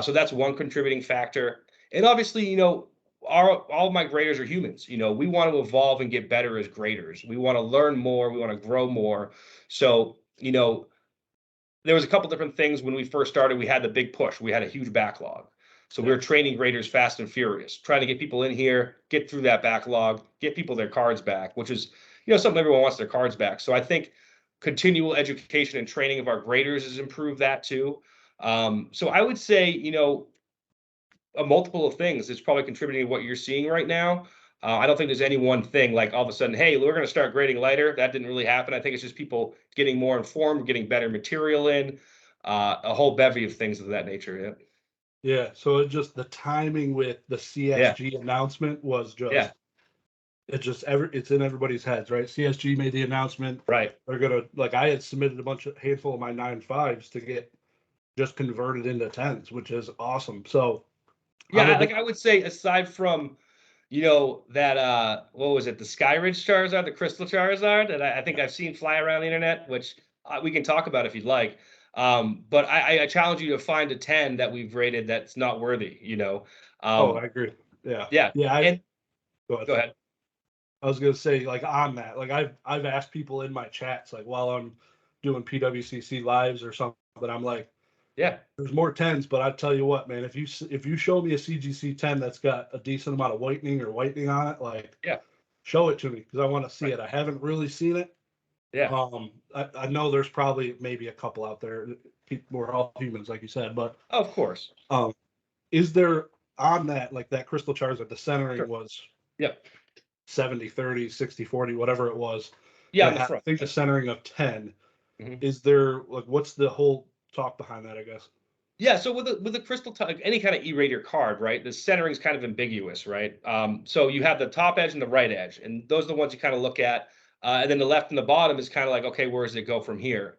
So that's one contributing factor. And obviously, all of my graders are humans. We want to evolve and get better as graders. We want to learn more. We want to grow more. So, there was a couple different things when we first started. We had the big push. We had a huge backlog. So we were training graders fast and furious, trying to get people in here, get through that backlog, get people their cards back, which is, something everyone wants their cards back. So I think continual education and training of our graders has improved that too. So I would say, a multiple of things is probably contributing to what you're seeing right now. I don't think there's any one thing like all of a sudden, hey, we're going to start grading lighter. That didn't really happen. I think it's just people getting more informed, getting better material in, a whole bevy of things of that nature. Yeah. So it just the timing with the Yeah. CSG announcement was Yeah. it's in everybody's heads, right? CSG made the announcement. Right. They're gonna like I had submitted handful of my 9.5s to get just converted into 10s, which is awesome. So Yeah, like I would say, aside from that what was it, the Skyridge Charizard, the Crystal Charizard that I think I've seen fly around the internet, which we can talk about if you'd like. But I challenge you to find a 10 that we've rated that's not worthy. I agree. Yeah. Yeah. Yeah. Go ahead. I was gonna say, like, on that, like I've asked people in my chats, like while I'm doing PWCC lives or something, I'm like, Yeah. there's more 10s, but I tell you what, man, if you show me a CGC 10 that's got a decent amount of whitening on it, like, Yeah. show it to me because I want to see Right. it. I haven't really seen it. Yeah. I know there's probably maybe a couple out there. We're all humans, like you said, but Of course. is there on that, like that Crystal Charizard, the centering Sure. was Yeah. 70-30, 60-40, whatever it was. Yeah, And on the front. I think the centering of 10. Mhm. Is there, like, what's the whole talk behind that, I guess? Yeah, so with the crystal any kind of E-rater card, right? The centering is kind of ambiguous, right? So you have the top edge and the right edge, and those are the ones you kind of look at. And then the left and the bottom is kind of like, okay, where does it go from here?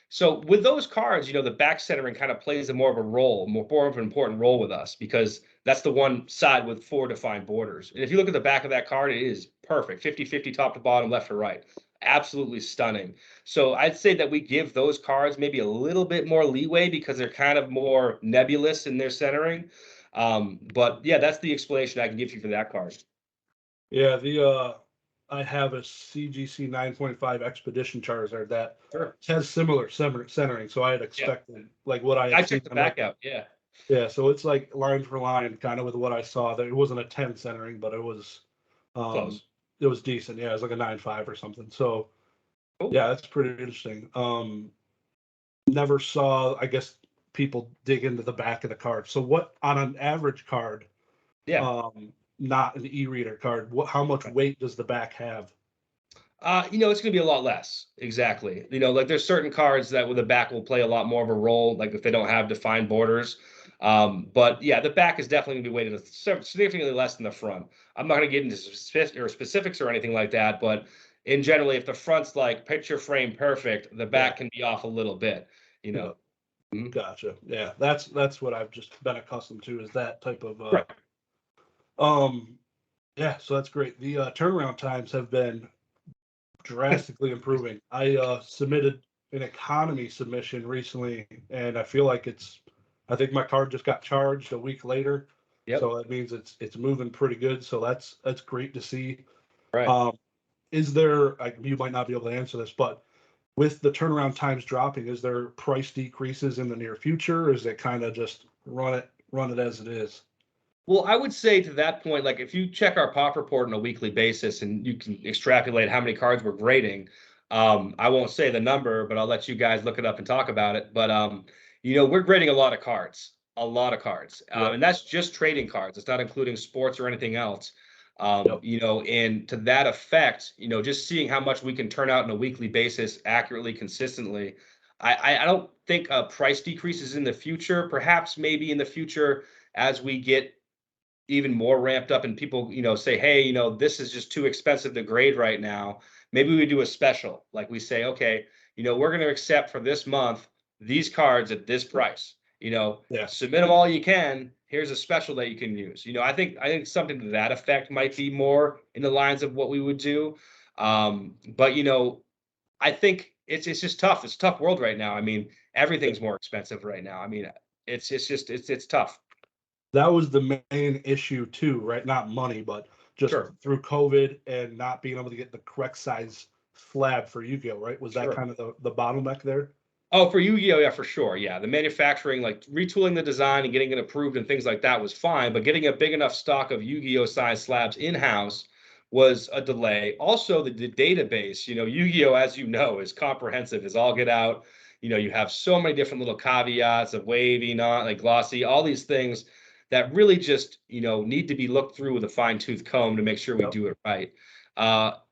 So with those cards, the back centering kind of plays a more of an important role with us because that's the one side with 4 defined borders. And if you look at the back of that card, it is perfect, 50-50 top to bottom, left to right. Absolutely stunning. So I'd say that we give those cards maybe a little bit more leeway because they're kind of more nebulous in their centering. But yeah, that's the explanation I can give you for that card. Yeah, I have a CGC 9.5 Expedition Charizard that Sure. has similar centering, so I had expected like what I I had seen. checked the back out. Yeah. Yeah, so it's like line for line, kind of with what I saw. That it wasn't a 10 centering, but it was Close. decent. Yeah, it was like a 9.5 or something. So Cool. yeah, that's pretty interesting. Never saw, I guess, people dig into the back of the card. So what on an average card, Yeah. not an e-reader card, how much weight does the back have? It's going to be a lot less. Exactly. Like there's certain cards that with the back will play a lot more of a role, like if they don't have defined borders. But yeah, the back is definitely going to be weighted significantly less than the front. I'm not going to get into specifics or anything like that, but in generally, if the front's like picture frame perfect, the back can be off a little bit. Yeah. Mhm. Gotcha. Yeah, that's what I've just been accustomed to is that type of Right. yeah, so that's great. The turnaround times have been drastically improving. I submitted an economy submission recently, and I feel like I think my card just got charged a week later. Yep. So that means it's moving pretty good. So that's great to see. Right. Is there, you might not be able to answer this, but with the turnaround times dropping, is there price decreases in the near future? Or is it kind of just run it as it is? Well, I would say to that point, like if you check our pop report on a weekly basis and you can extrapolate how many cards we're grading, I won't say the number, but I'll let you guys look it up and talk about it. But we're grading a lot of cards, Yep. and that's just trading cards. It's not including sports or anything else. Yep. And to that effect, just seeing how much we can turn out on a weekly basis accurately, consistently. I don't think price decreases in the future. Perhaps maybe in the future as we get even more ramped up and people, say, hey, this is just too expensive to grade right now. Maybe we do a special. Like we say, okay, we're going to accept for this month these cards at this price. Yeah. Submit them all you can. Here's a special that you can use. I think something to that effect might be more in the lines of what we would do. But I think it's just tough. It's a tough world right now. I mean, everything's more expensive right now. I mean, it's tough. That was the main issue too, right? Not money, but just Sure. through COVID and not being able to get the correct size slab for Yu-Gi-Oh, right? Was that Sure. kind of the bottleneck there? Oh, for Yu-Gi-Oh, yeah, for sure. Yeah, the manufacturing, like retooling the design and getting it approved and things like that was fine, but getting a big enough stock of Yu-Gi-Oh size slabs in-house was a delay. Also, the database, Yu-Gi-Oh, as you know, is comprehensive, is all get out. You have so many different little caveats of wavy, not like glossy, all these things that really just, need to be looked through with a fine-tooth comb to make sure we do it right.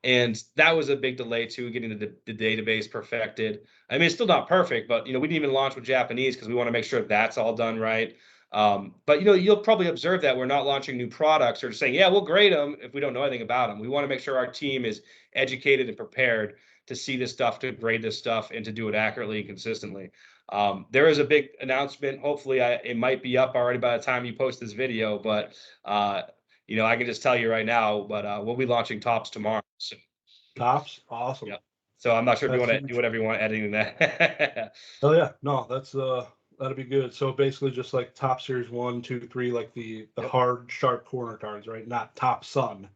And that was a big delay too, getting the database perfected. I mean, it's still not perfect, but we didn't even launch with Japanese because we want to make sure that's all done right. But you'll probably observe that we're not launching new products or just saying, yeah, we'll grade them if we don't know anything about them. We want to make sure our team is educated and prepared to see this stuff, to grade this stuff, and to do it accurately and consistently. There is a big announcement. Hopefully, it might be up already by the time you post this video, but I can just tell you right now. But we'll be launching tops tomorrow. So, Tops, awesome. yep. So I'm not sure if you want to That's do whatever you want editing that. Oh yeah, no, that's that'll be good. So basically, just like top series 1, 2, 3, like the Yep. hard sharp corner cards, right? Not top sun.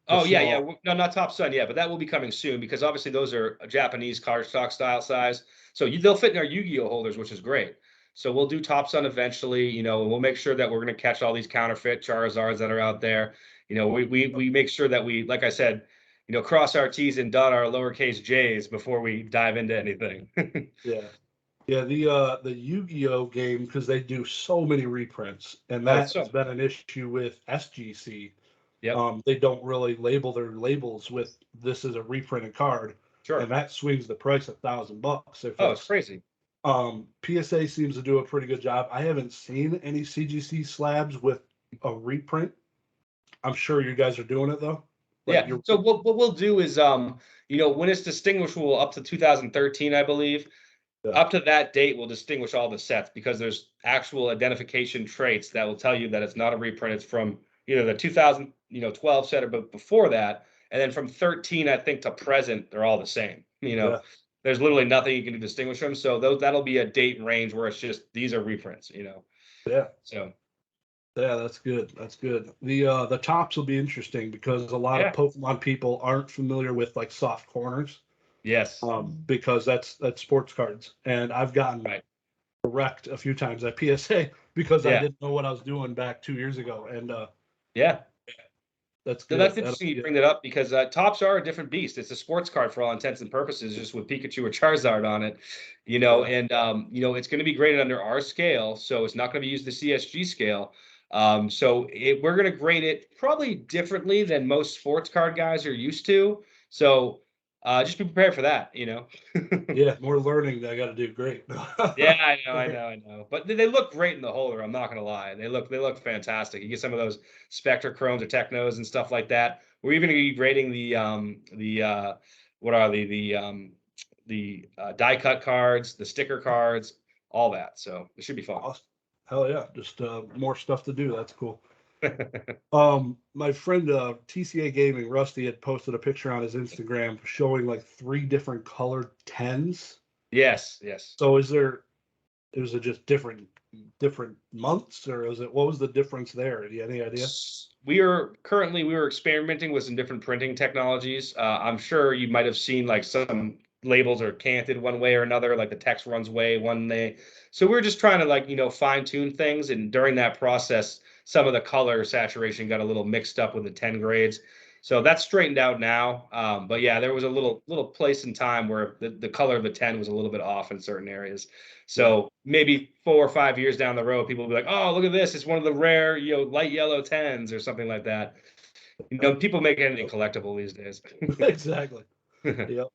Oh yeah, small- yeah. No, not Top Sun, yeah, but that will be coming soon because obviously those are a Japanese cardstock style size. So they'll fit in our Yu-Gi-Oh holders, which is great. So we'll do Top Sun eventually. And we'll make sure that we're going to catch all these counterfeit Charizards that are out there. We make sure that we, like I said, cross our T's and dot our lowercase J's before we dive into anything. Yeah, yeah. The Yu-Gi-Oh game, because they do so many reprints, and Oh, that has been an issue with SGC. Yep. They don't really label their labels with "this is a reprinted card," Sure. and that swings the price $1,000. If Oh, it's crazy. PSA seems to do a pretty good job. I haven't seen any CGC slabs with a reprint. I'm sure you guys are doing it though. Like Yeah. So what we'll do is, when it's distinguishable up to 2013, I believe, Yeah. up to that date, we'll distinguish all the sets because there's actual identification traits that will tell you that it's not a reprint. It's from either the 2012 set or before that, and then from 13, I think, to present, they're all the same. Yeah. There's literally nothing you can do to distinguish them. So that'll be a date range where it's just these are reprints. Yeah. So. Yeah, that's good. That's good. The tops will be interesting because a lot of Pokemon people aren't familiar with like soft corners. Yes. Because that's sports cards, and I've gotten wrecked a few times at PSA because I didn't know what I was doing back 2 years ago, and that's So good. that's interesting you bring that up because tops are a different beast. It's a sports card for all intents and purposes, just with Pikachu or Charizard on it, and it's going to be graded under our scale, so it's not going to be used the CSG scale. So we're going to grade it probably differently than most sports card guys are used to. So just be prepared for that, Yeah, more learning that I got to do. Great. Yeah, I know. But they look great in the holder. I'm not gonna lie. They look fantastic. You get some of those Spectre Chromes or Technos and stuff like that. We're even gonna be grading what are the die cut cards, the sticker cards, all that. So it should be fun. Awesome. Hell yeah, just more stuff to do. That's cool. My friend TCA Gaming Rusty had posted a picture on his Instagram showing like 3 different colored 10s. Yes. So is it just different months, or what was the difference there? Do you have any idea? We were experimenting with some different printing technologies. I'm sure you might have seen like some labels are canted one way or another, like the text runs one way. So we're just trying to fine tune things. And during that process, some of the color saturation got a little mixed up with the 10 grades. So that's straightened out now. But yeah, there was a little place in time where the color of the 10 was a little bit off in certain areas. So maybe 4 or 5 years down the road, people will be like, "Oh, look at this! It's one of the rare, light yellow 10s or something like that." People make anything collectible these days. Exactly. Yep.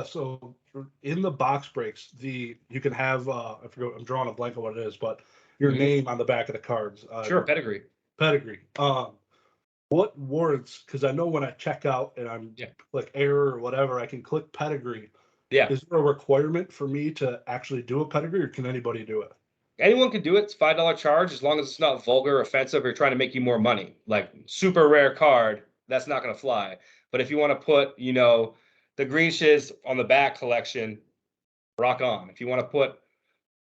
So in the box breaks, you can have I forget, I'm drawing a blank on what it is, but your name on the back of the cards. Sure, pedigree. What warrants? Because I know when I check out and I'm like error or whatever, I can click pedigree. Yeah. Is there a requirement for me to actually do a pedigree, or can anybody do it? Anyone can do it. It's $5 charge as long as it's not vulgar, offensive, or trying to make you more money. Like super rare card, that's not going to fly. But if you want to put, the green Shiz on the back collection, rock on. If you want to put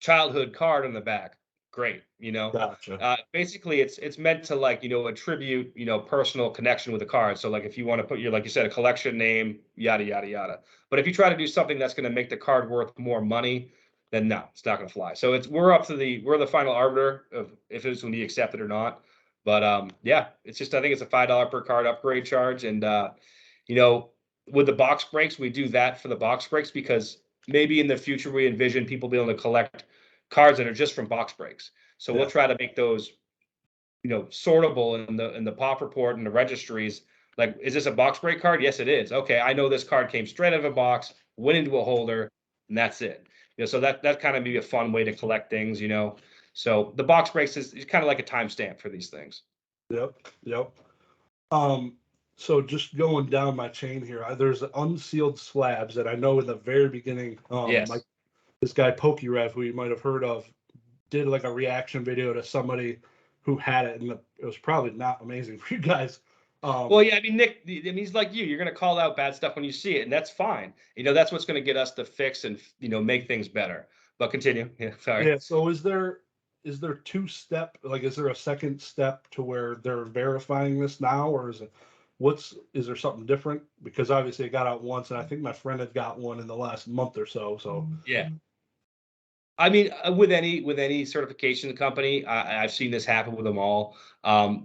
childhood card on the back, great. Gotcha. Basically, it's meant to attribute personal connection with the card. So like if you want to put like you said, a collection name, yada yada yada. But if you try to do something that's going to make the card worth more money, then no, it's not going to fly. So we're the final arbiter of if it's going to be accepted or not. But yeah, it's just, I think it's a $5 per card upgrade charge. And you know, with the box breaks, we do that for the box breaks because maybe in the future we envision people being able to collect cards that are just from box breaks. So we'll Yeah. try to make those, sortable in the pop report and the registries. Like, is this a box break card? Yes, it is. Okay, I know this card came straight out of a box, went into a holder, and that's it. So that kind of be a fun way to collect things. So the box breaks is kind of like a timestamp for these things. Yep. Yep. Um, so just going down my chain here, there's unsealed slabs that I know in the very beginning, like Yes. this guy PokeRev, who you might have heard of, did like a reaction video to somebody who had it, and it was probably not amazing for you guys. Well, yeah, I mean, Nick, I mean, he's like you. You're going to call out bad stuff when you see it, and that's fine. That's what's going to get us to fix and make things better. But continue. Yeah, sorry. Yeah. So is there two-step, like, is there a second step to where they're verifying this now, or is there something different? Because obviously it got out once, and I think my friend had got one in the last month or so. So Yeah. I mean, with any certification company, I've seen this happen with them all.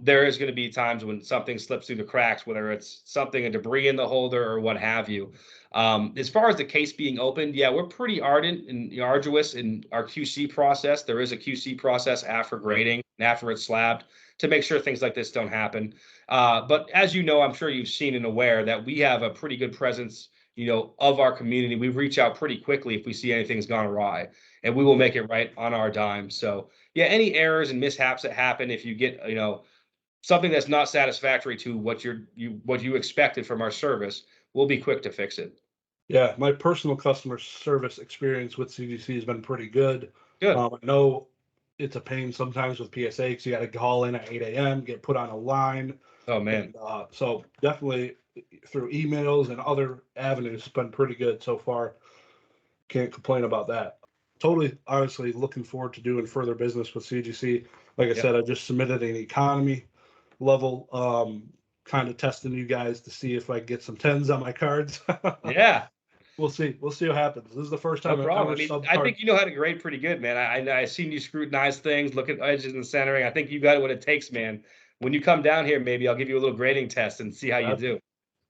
There is going to be times when something slips through the cracks, whether it's a debris in the holder or what have you. As far as the case being opened, yeah, we're pretty ardent and arduous in our QC process. There is a QC process after grading and after it's slabbed to make sure things like this don't happen. But as you know, I'm sure you've seen and aware that we have a pretty good presence, of our community. We reach out pretty quickly if we see anything's gone awry, and we will make it right on our dime. So yeah, any errors and mishaps that happen, if you get something that's not satisfactory to what you expected from our service, we'll be quick to fix it. yeah, my personal customer service experience with CGC has been pretty good. Good. I know it's a pain sometimes with PSA because you got to call in at 8 a.m., get put on a line. Oh man. And so definitely through emails and other avenues, it's been pretty good so far. Can't complain about that. Totally, honestly, looking forward to doing further business with CGC. Like I Yep. said, I just submitted an economy level, kind of testing you guys to see if I get some tens on my cards. Yeah. We'll see. We'll see what happens. This is the first No time I've problem. I ever mean, sub I card. think you know how to grade pretty good, man. I seen you scrutinize things, look at edges and centering. I think you got what it takes, man. When you come down here, maybe I'll give you a little grading test and see how you That'd, do.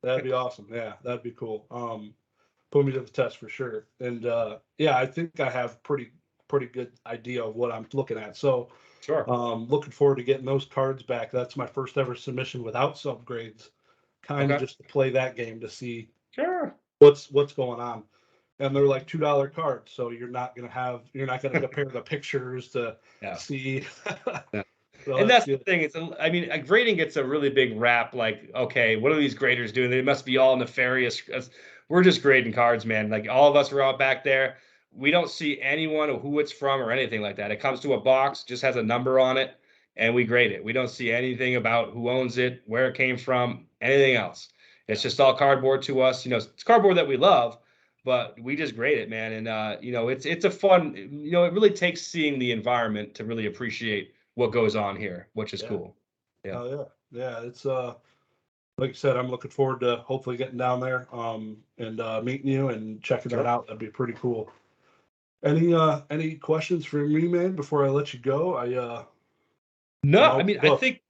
that'd be awesome. Yeah, that'd be cool. Put me to the test for sure. And yeah, I think I have pretty good idea of what I'm looking at. So Sure. looking forward to getting those cards back. That's my first ever submission without subgrades. Kind of Okay. just to play that game to see Sure. what's going on. And they're like $2 cards, so you're not gonna compare the pictures to Yeah. see. Yeah. So And that's that's the good. thing. I mean, grading gets a really big rap. Like, okay, what are these graders doing? They must be all nefarious. We're just grading cards, man. Like all of us are out back there. We don't see anyone or who it's from or anything like that. It comes to a box, just has a number on it, and we grade it. We don't see anything about who owns it, where it came from, anything else. It's just all cardboard to us. It's cardboard that we love, but we just grade it, man. And it's a fun. It really takes seeing the environment to really appreciate what goes on here, which is Yeah. cool. Yeah. Oh yeah. Yeah. It's like I said, I'm looking forward to hopefully getting down there and meeting you and checking that Sure. out. That'd be pretty cool. Any questions for me, man, before I let you go? No, I'm I open mean, I book. think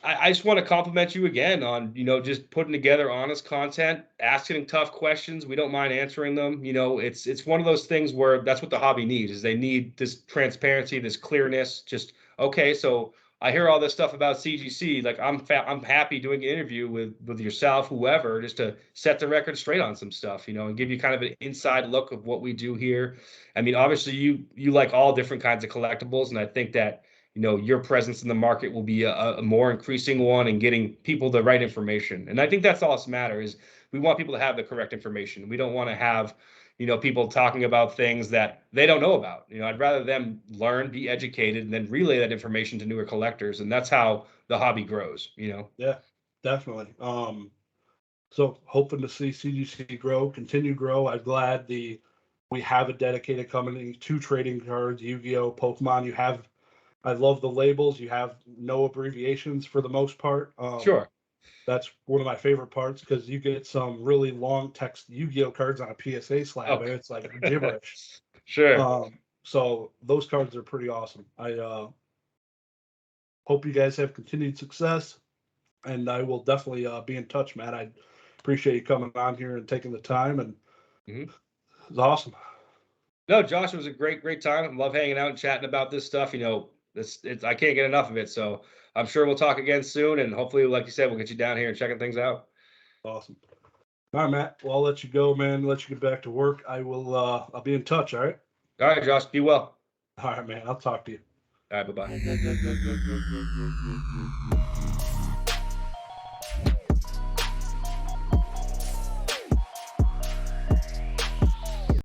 I just want to compliment you again on, just putting together honest content, asking tough questions. We don't mind answering them. It's one of those things where that's what the hobby needs, is they need this transparency, this clearness. Just, okay, so I hear all this stuff about CGC. Like I'm happy doing an interview with yourself, whoever, just to set the record straight on some stuff, and give you kind of an inside look of what we do here. I mean, obviously you like all different kinds of collectibles, and I think that your presence in the market will be a more increasing one, and getting people the right information. And I think that's all that's matter, is we want people to have the correct information. We don't want to have, people talking about things that they don't know about. I'd rather them learn, be educated, and then relay that information to newer collectors. And that's how the hobby grows. Yeah, definitely. So hoping to see CGC grow, continue grow. I'm glad we have a dedicated company to trading cards, Yu-Gi-Oh, Pokemon. I love the labels. You have no abbreviations for the most part. Sure. That's one of my favorite parts because you get some really long text Yu-Gi-Oh cards on a PSA slab, and Okay. it's like gibberish. Sure. So those cards are pretty awesome. hope you guys have continued success, and I will definitely be in touch, Matt. I appreciate you coming on here and taking the time, and Mhm. it's awesome. No, Josh, it was a great time. I love hanging out and chatting about this stuff. I can't get enough of it. So I'm sure we'll talk again soon, and hopefully, like you said, we'll get you down here and checking things out. Awesome. All right, Matt. Well, I'll let you go, man. Let you get back to work. I'll be in touch. All right. All right, Josh, be well. All right, man. I'll talk to you. All right, bye-bye.